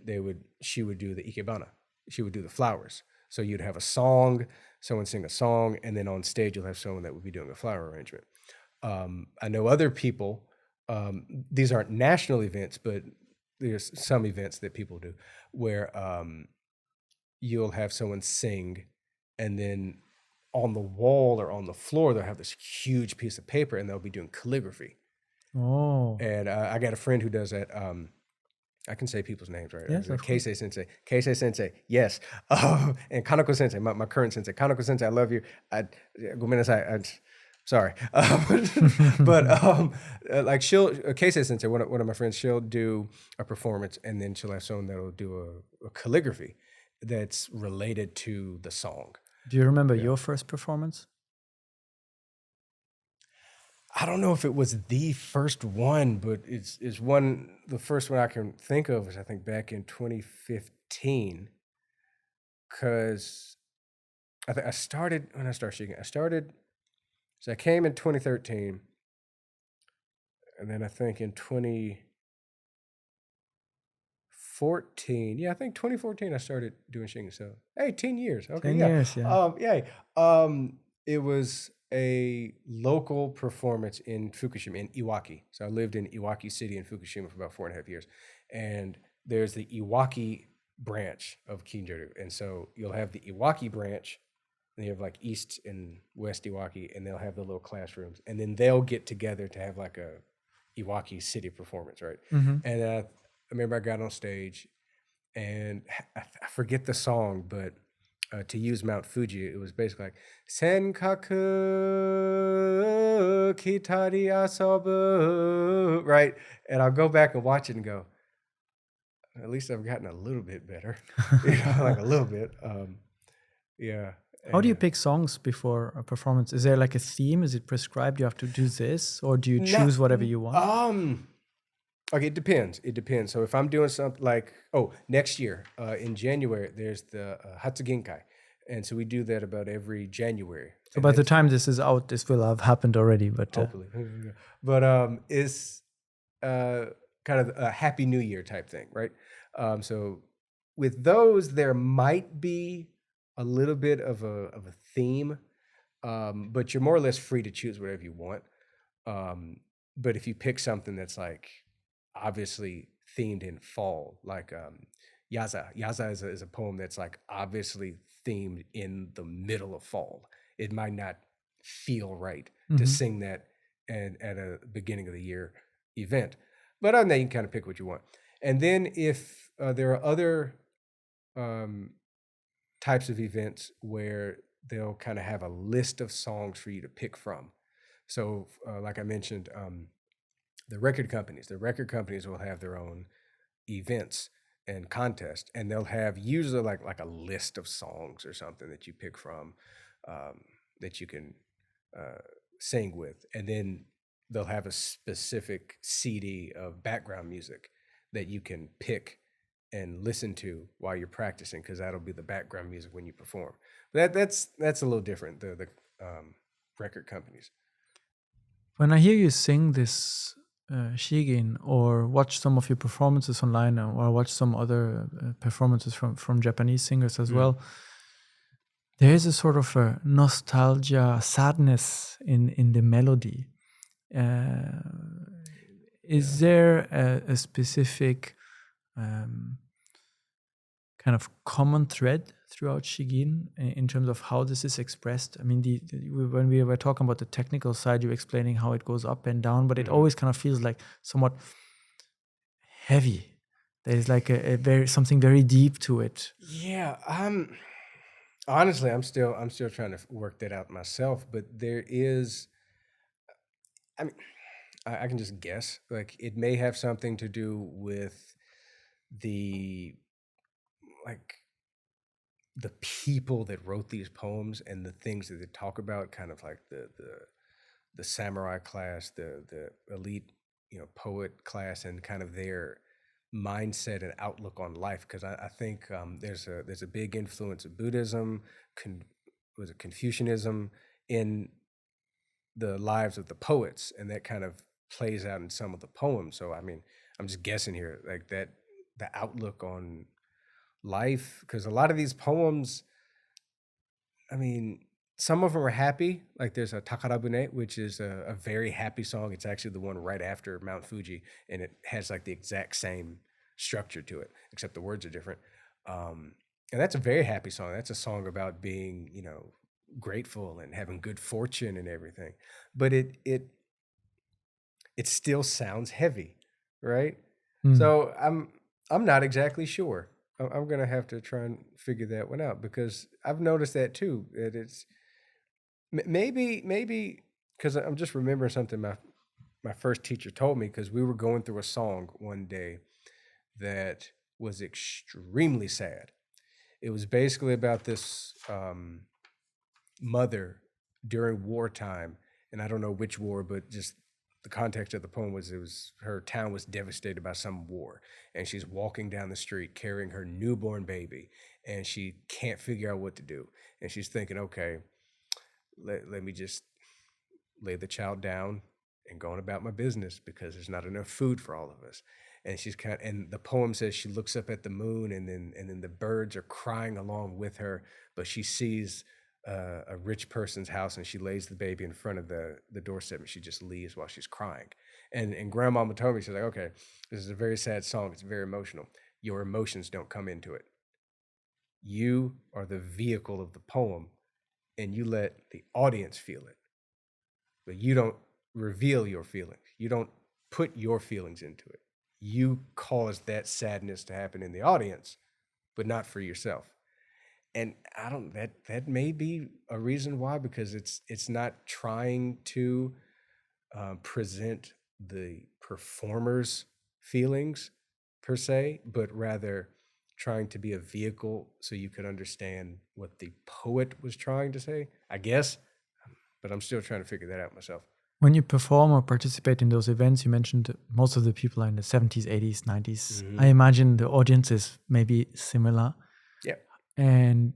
she would do the Ikebana. She would do the flowers. So you'd have a song, someone sing a song, and then on stage you'll have someone that would be doing a flower arrangement. I know other people, these aren't national events, but there's some events that people do where you'll have someone sing, and then on the wall or on the floor, they'll have this huge piece of paper and they'll be doing calligraphy. Oh. And I got a friend who does that. I can say people's names, right? Yes, Keisei Sensei. Keisei Sensei, yes. And Kanako Sensei, my current sensei. Kanako Sensei, I love you. Sorry. But like Keisei Sensei, one of my friends, she'll do a performance, and then she'll have someone that'll do a calligraphy that's related to the song. Do you remember your first performance? I don't know if it was the first one, but it's one. The first one I can think of was, I think, back in 2015, because I started when I started Shigin. So I came in 2013, and then I think in 2014, I think 2014 I started doing Shigin. So hey, 10 years. Okay, 10 years, yeah. Yay. It was a local performance in Fukushima, in Iwaki. So I lived in Iwaki City in Fukushima for about 4.5 years. And there's the Iwaki branch of Kinjoru. And so you'll have the Iwaki branch, and you have like East and West Iwaki, and they'll have the little classrooms. And then they'll get together to have like a Iwaki City performance, right? Mm-hmm. And I remember I got on stage, and I forget the song, but to use Mount Fuji, it was basically like Senkaku Kitari Asobu, right? And I'll go back and watch it and go, at least I've gotten a little bit better, like a little bit. Yeah. How do you pick songs before a performance? Is there like a theme? Is it prescribed? You have to do this, or do you choose whatever you want? Okay, it depends. It depends. So if I'm doing something like, next year in January, there's the Hatsuginkai. And so we do that about every January. So by the time this is out, this will have happened already. But hopefully. But it's kind of a Happy New Year type thing, right? So with those, there might be a little bit of a theme, but you're more or less free to choose whatever you want. But if you pick something that's like obviously themed in fall, like Yaza is a poem that's like obviously themed in the middle of fall. It might not feel right to sing that and at a beginning of the year event, but other than that, you can kind of pick what you want. And then if there are other types of events where they'll kind of have a list of songs for you to pick from. So like I mentioned, the record companies will have their own events and contests, and they'll have usually like a list of songs or something that you pick from that you can sing with, and then they'll have a specific CD of background music that you can pick and listen to while you're practicing, because that'll be the background music when you perform. That's a little different. The record companies. When I hear you sing this Shigin, or watch some of your performances online, or watch some other performances from Japanese singers as well, there is a sort of a nostalgia, sadness in the melody. Is there a specific kind of common thread throughout Shigin in terms of how this is expressed? I mean, when we were talking about the technical side, you were explaining how it goes up and down, but it always kind of feels like somewhat heavy. There's like something very deep to it. Yeah, honestly, I'm still trying to work that out myself. But there is, I mean, I can just guess. Like, it may have something to do with the people that wrote these poems and the things that they talk about, kind of like the samurai class, the elite, poet class, and kind of their mindset and outlook on life. Because I think there's a big influence of Buddhism, Confucianism in the lives of the poets, and that kind of plays out in some of the poems. So I mean, I'm just guessing here, like that the outlook on life, because a lot of these poems, I mean, some of them are happy. Like there's a Takarabune, which is a very happy song. It's actually the one right after Mount Fuji, and it has like the exact same structure to it, except the words are different. And that's a very happy song. That's a song about being, grateful and having good fortune and everything. But it still sounds heavy, right? So I'm not exactly sure. I'm gonna have to try and figure that one out, because I've noticed that too. That it's maybe because I'm just remembering something my first teacher told me, because we were going through a song one day that was extremely sad. It was basically about this mother during wartime, and I don't know which war, but just the context of the poem was her town was devastated by some war, and she's walking down the street carrying her newborn baby, and she can't figure out what to do, and she's thinking, okay, let me just lay the child down and go on about my business, because there's not enough food for all of us. And and the poem says she looks up at the moon, and then the birds are crying along with her, but she sees a rich person's house, and she lays the baby in front of the doorstep, and she just leaves while she's crying. And grandmama told me, she's like, okay, this is a very sad song. It's very emotional. Your emotions don't come into it. You are the vehicle of the poem, and you let the audience feel it, but you don't reveal your feelings. You don't put your feelings into it. you cause that sadness to happen in the audience, but not for yourself. And I don't that may be a reason why, because it's not trying to present the performer's feelings per se, but rather trying to be a vehicle so you could understand what the poet was trying to say, I guess. But I'm still trying to figure that out myself. When you perform or participate in those events, you mentioned most of the people are in the 70s, 80s, 90s. Mhm. I imagine the audience is maybe similar. Yeah. And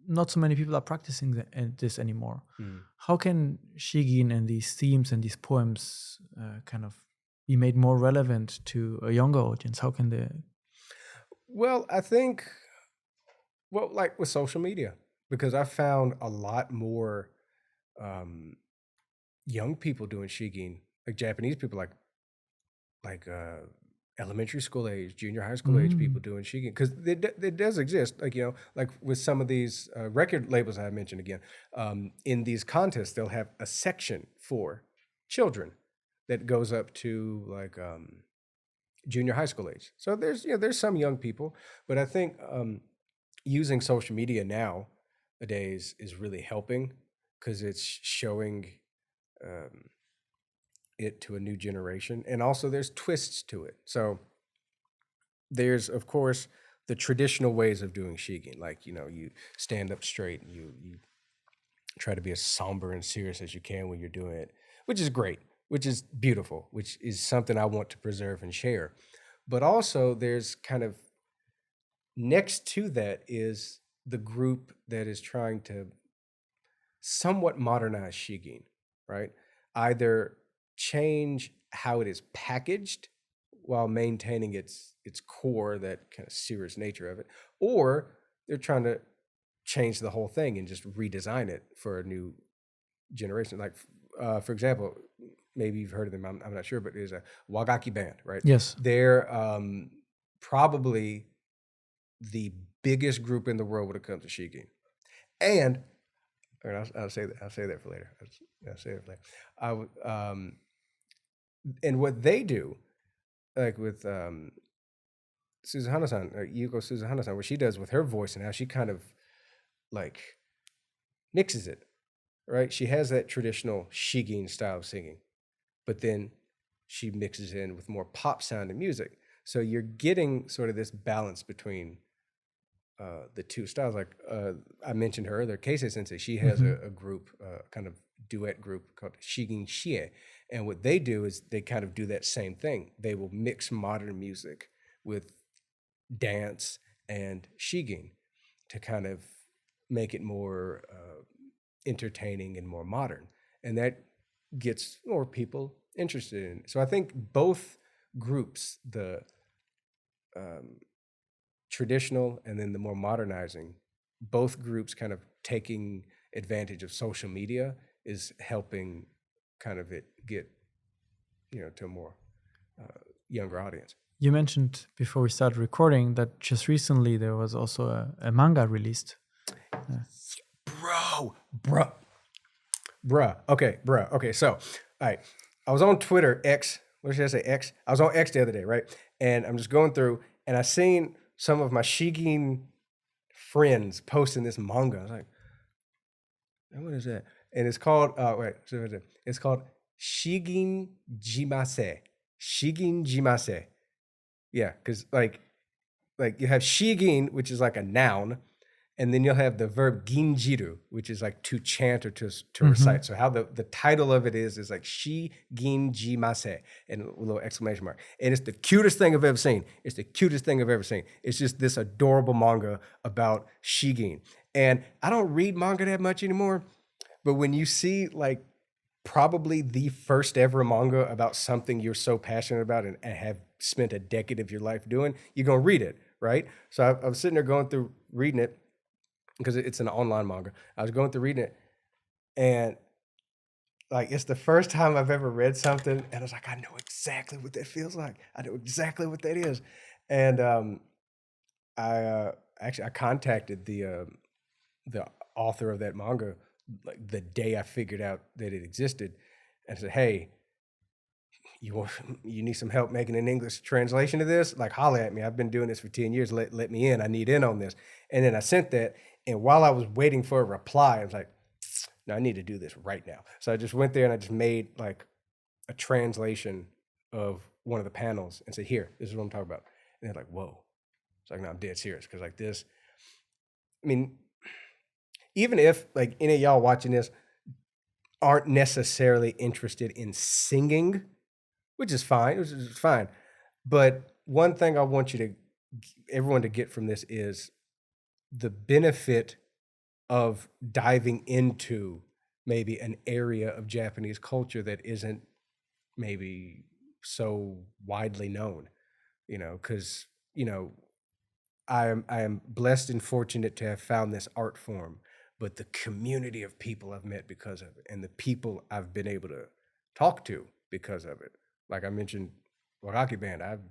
not so many people are practicing this anymore. Mm. How can Shigin and these themes and these poems kind of be made more relevant to a younger audience? How can they? Well, I think, well, like with social media, because I found a lot more young people doing Shigin, like Japanese people, like elementary school age, junior high school age people doing Shigin, because it does exist. Like, like with some of these record labels I mentioned again, in these contests, they'll have a section for children that goes up to like junior high school age. So there's some young people, but I think using social media nowadays is really helping, because it's showing it to a new generation, and also there's twists to it. So there's, of course, the traditional ways of doing Shigin, like you stand up straight, and you try to be as somber and serious as you can when you're doing it, which is great, which is beautiful, which is something I want to preserve and share. But also there's kind of next to that is the group that is trying to somewhat modernize Shigin, right? Either change how it is packaged while maintaining its core, that kind of serious nature of it, or they're trying to change the whole thing and just redesign it for a new generation. Like, for example, maybe you've heard of them. I'm not sure, but there's a Wagaki band, right? Yes. They're probably the biggest group in the world when it comes to Shigin, and I'll say that. I'll say that for later. I'll say that for later. And what they do, like with Suzahana-san, Yuko Suzahana-san, what she does with her voice and how she kind of like mixes it, right? She has that traditional Shigin style of singing, but then she mixes in with more pop sounding music. So you're getting sort of this balance between the two styles. Like I mentioned her, their Keisei Sensei, she has a group, kind of duet group called Shigin Shie. And what they do is they kind of do that same thing. They will mix modern music with dance and Shigin to kind of make it more entertaining and more modern. And that gets more people interested in it. So I think both groups, the traditional and then the more modernizing, both groups kind of taking advantage of social media is helping kind of it get, to a more younger audience. You mentioned before we started recording that just recently there was also a manga released. Bruh. Okay. So, all right. I was on Twitter, X. What should I say? X. I was on X the other day, right? And I'm just going through, and I seen some of my Shigin friends posting this manga. I was like, what is that? And it's called, it's called Shigin Jimase. Shigin Jimase. Yeah, because like you have Shigin, which is like a noun, and then you'll have the verb ginjiru, which is like to chant or to recite. So how the title of it is like Shigin Jimase, and a little exclamation mark. And it's the cutest thing I've ever seen. It's the cutest thing I've ever seen. It's just this adorable manga about Shigin. And I don't read manga that much anymore, but when you see like probably the first ever manga about something you're so passionate about and have spent a decade of your life doing, you're going to read it, right? So I was sitting there going through reading it, because it's an online manga. I was going through reading it, and like it's the first time I've ever read something, and I was like, I know exactly what that feels like. I know exactly what that is. And I contacted the author of that manga like the day I figured out that it existed, and said, hey, you need some help making an English translation of this? Like, holler at me. I've been doing this for 10 years. Let me in. I need in on this. And then I sent that. And while I was waiting for a reply, I was like, no, I need to do this right now. So I just went there and I just made like a translation of one of the panels and said, here, this is what I'm talking about. And they're like, whoa. It's like, no, I'm dead serious. Cause like this, I mean, even if like any of y'all watching this aren't necessarily interested in singing, which is fine. But one thing I want everyone to get from this is the benefit of diving into maybe an area of Japanese culture that isn't maybe so widely known, because, I am blessed and fortunate to have found this art form, but the community of people I've met because of it and the people I've been able to talk to because of it. Like I mentioned, Rocky Band, I've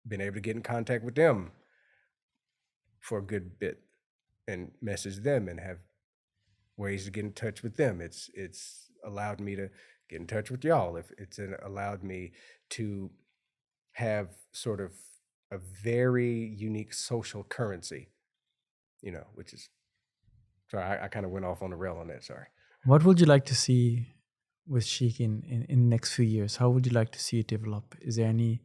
been able to get in contact with them for a good bit and message them and have ways to get in touch with them. It's allowed me to get in touch with y'all. If it's allowed me to have sort of a very unique social currency, which is, sorry, I kind of went off on the rail on that. Sorry. What would you like to see with Shigin in the next few years? How would you like to see it develop? Is there any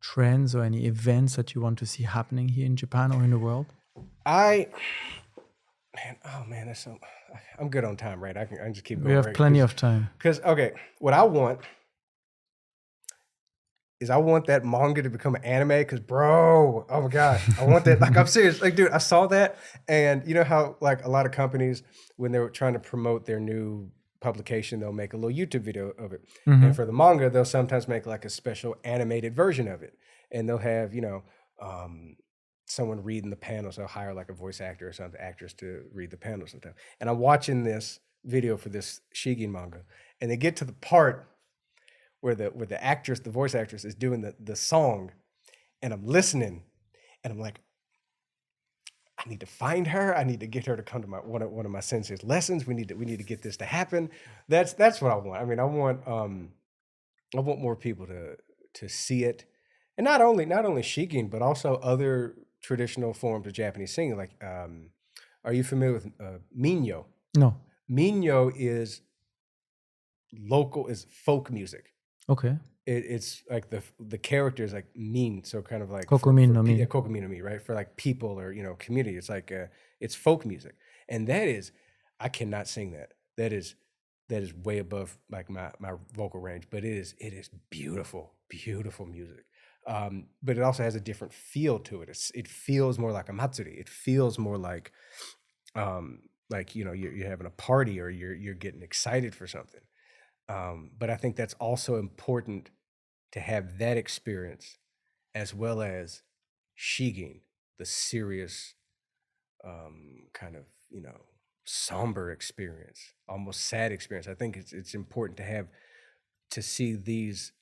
trends or any events that you want to see happening here in Japan or in the world? That's so. I'm good on time, right? I can just keep going. We have plenty of time. Because what I want is I want that manga to become an anime. Because bro, oh my god, I want that. Like I'm serious. Like dude, I saw that, and you know how like a lot of companies when they were trying to promote their new publication, they'll make a little YouTube video of it, and for the manga, they'll sometimes make like a special animated version of it, and they'll have someone reading the panels. They'll hire like a voice actor or something, actress to read the panels and stuff. And I'm watching this video for this Shigin manga, and they get to the part where the actress, the voice actress, is doing the song, and I'm listening, and I'm like, I need to find her. I need to get her to come to one of my sensei's lessons. We need to get this to happen. That's what I want. I mean, I want more people to see it, and not only Shigin, but also other traditional forms of Japanese singing. Like, are you familiar with minyo? No. Minyo is folk music. Okay. It's like the character is like min, so kind of like Kokumin no mi. Kokumin no mi, right? For like people or community. It's like it's folk music, and that is, I cannot sing that. That is way above like my vocal range, but it is beautiful music. But it also has a different feel to it. It feels more like a matsuri. It feels more like you're having a party or you're getting excited for something. But I think that's also important to have that experience as well as Shigin, the serious kind of somber experience, almost sad experience. I think it's important to see these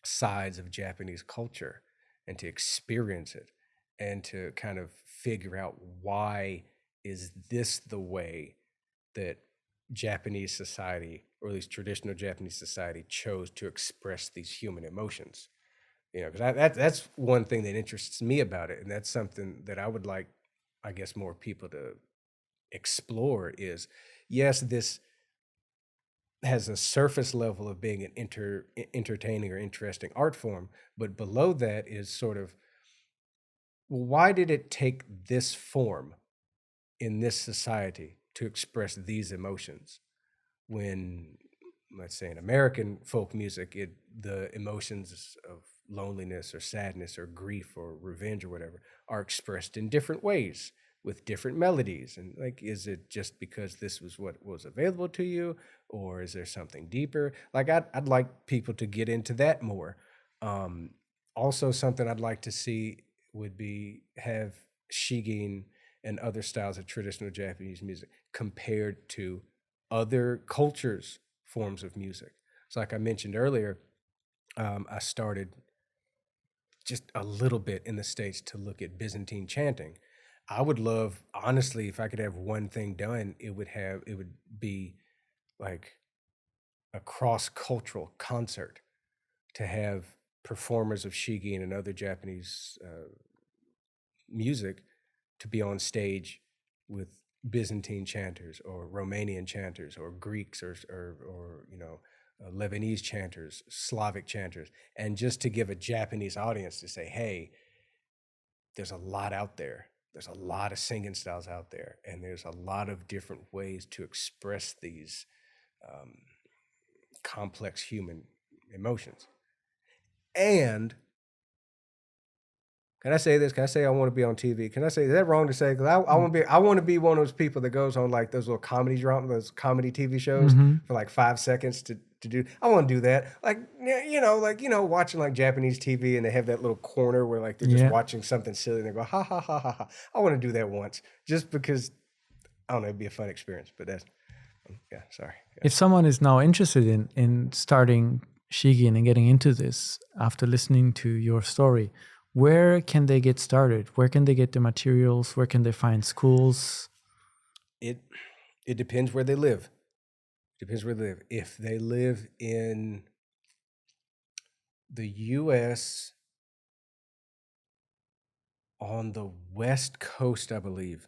sides of Japanese culture and to experience it and to kind of figure out why is this the way that Japanese society, or at least traditional Japanese society, chose to express these human emotions. Because that's one thing that interests me about it, and that's something that I would like, I guess, more people to explore. Is yes, this has a surface level of being an entertaining or interesting art form, but below that is sort of, well, why did it take this form in this society to express these emotions when, let's say, in American folk music, the emotions of loneliness or sadness or grief or revenge or whatever are expressed in different ways with different melodies. And like, is it just because this was what was available to you, or is there something deeper? Like, I'd like people to get into that more. Also, something I'd like to see would be have Shigin and other styles of traditional Japanese music compared to other cultures' forms of music. So like I mentioned earlier, I started just a little bit in the States to look at Byzantine chanting. I would love, honestly, if I could have one thing done, it would be like a cross-cultural concert to have performers of Shigin and other Japanese music to be on stage with Byzantine chanters or Romanian chanters or Greeks or Lebanese chanters, Slavic chanters, and just to give a Japanese audience to say, hey, there's a lot out there. There's a lot of singing styles out there, and there's a lot of different ways to express these complex human emotions. And can I say this? Can I say I want to be on TV? Can I say, is that wrong to say? Because I want to be one of those people that goes on like those little comedy drama, those comedy TV shows for like 5 seconds to do. I want to do that. Like, watching like Japanese TV and they have that little corner where like they're just watching something silly and they go, ha, ha, ha, ha, ha. I want to do that once just because, I don't know, it'd be a fun experience. But that's, sorry. Yeah. If someone is now interested in starting Shigin and getting into this after listening to your story, where can they get started? Where can they get the materials? Where can they find schools? It depends where they live. Depends where they live. If they live in the U.S. on the West Coast, I believe.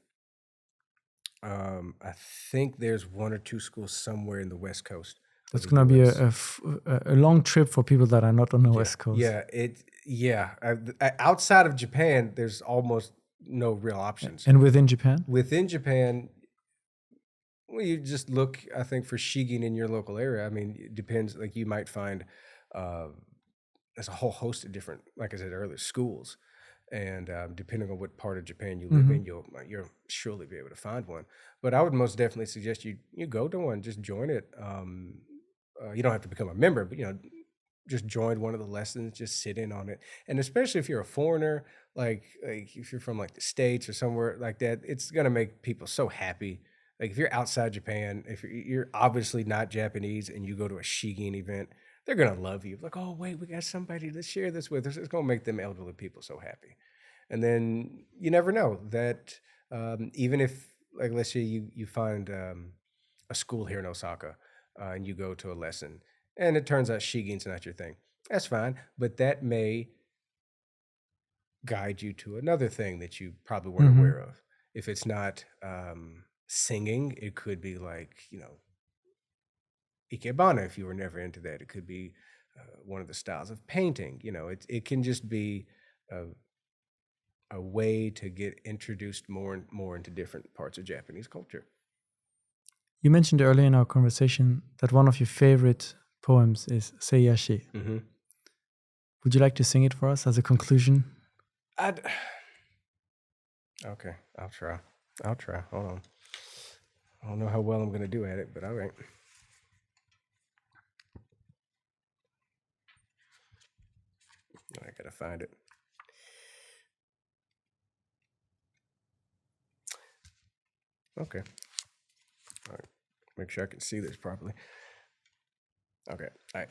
I think there's 1 or 2 schools somewhere in the West Coast. That's going to be a long trip for people that are not on the West Coast. Outside of Japan, there's almost no real options. And within Japan? Within Japan, well, you just look, I think, for Shigin in your local area. I mean, it depends. Like you might find there's a whole host of different, like I said earlier, schools. And depending on what part of Japan you live in, you'll surely be able to find one. But I would most definitely suggest you go to one, just join it. You don't have to become a member, but just join one of the lessons, just sit in on it. And especially if you're a foreigner, like if you're from like the States or somewhere like that, it's gonna make people so happy. Like if you're outside Japan, if you're obviously not Japanese and you go to a Shigin event, they're gonna love you. Like, oh wait, we got somebody to share this with us. It's gonna make them elderly people so happy. And then you never know that even if, like, let's say you find a school here in Osaka and you go to a lesson and it turns out Shigin's not your thing. That's fine, but that may guide you to another thing that you probably weren't aware of. If it's not singing, it could be like, ikebana, if you were never into that. It could be one of the styles of painting. It can just be a way to get introduced more and more into different parts of Japanese culture. You mentioned earlier in our conversation that one of your favorite poems is Seiyashi. Would you like to sing it for us as a conclusion? Okay, I'll try. Hold on. I don't know how well I'm going to do at it, but all right. I gotta find it. Okay. All right. Make sure I can see this properly. Okay. All right.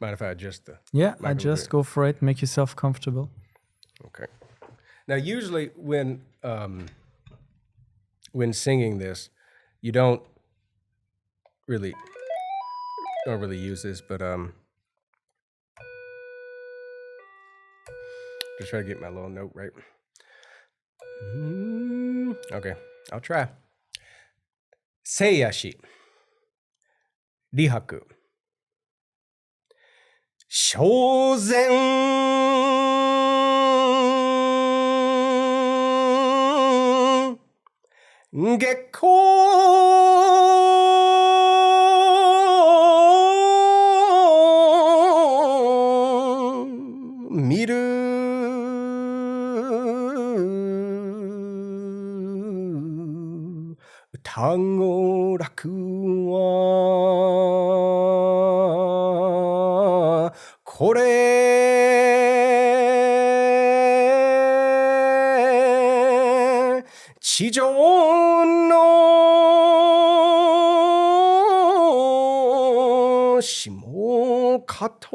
Mind if I adjust the... Yeah, adjust. Go for it. Make yourself comfortable. Okay. Now, usually when singing this, you don't really use this, but just try to get my little note right. Okay, I'll try. Seiyashi, Rihaku, Shouzen, Gekko, Miru, Tango raku wa kore, 地上の下かと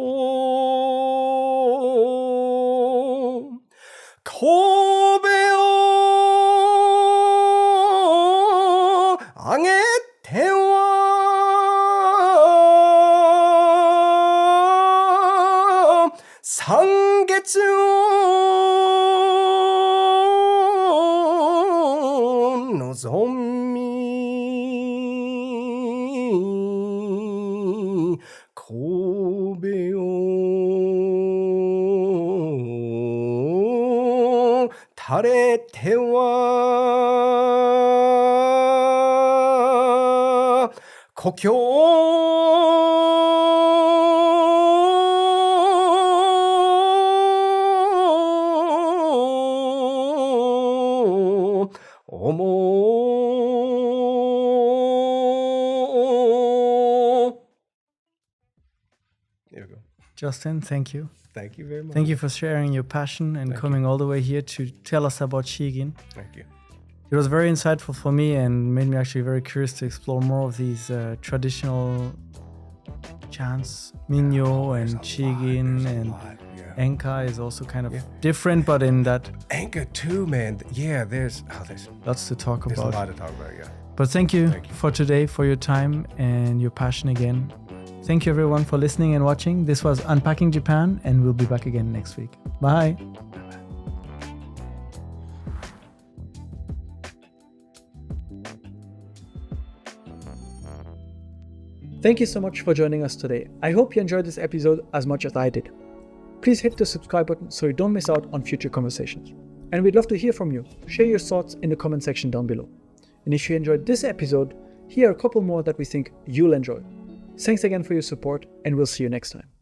神戸をあげては神戸を垂れては故郷思う There we go. Justin, thank you. Thank you very much. Thank you for sharing your passion and coming all the way here to tell us about Shigin. Thank you. It was very insightful for me and made me actually very curious to explore more of these traditional chants. Minyo and Shigin and Enka is also kind of different, but in that Enka too, man. Yeah, there's lots to talk a about. lot to talk about, yeah. But thank you for today, for your time and your passion again. Thank you everyone for listening and watching. This was Unpacking Japan, and we'll be back again next week. Bye. Thank you so much for joining us today. I hope you enjoyed this episode as much as I did. Please hit the subscribe button so you don't miss out on future conversations. And we'd love to hear from you. Share your thoughts in the comment section down below. And if you enjoyed this episode, here are a couple more that we think you'll enjoy. Thanks again for your support, and we'll see you next time.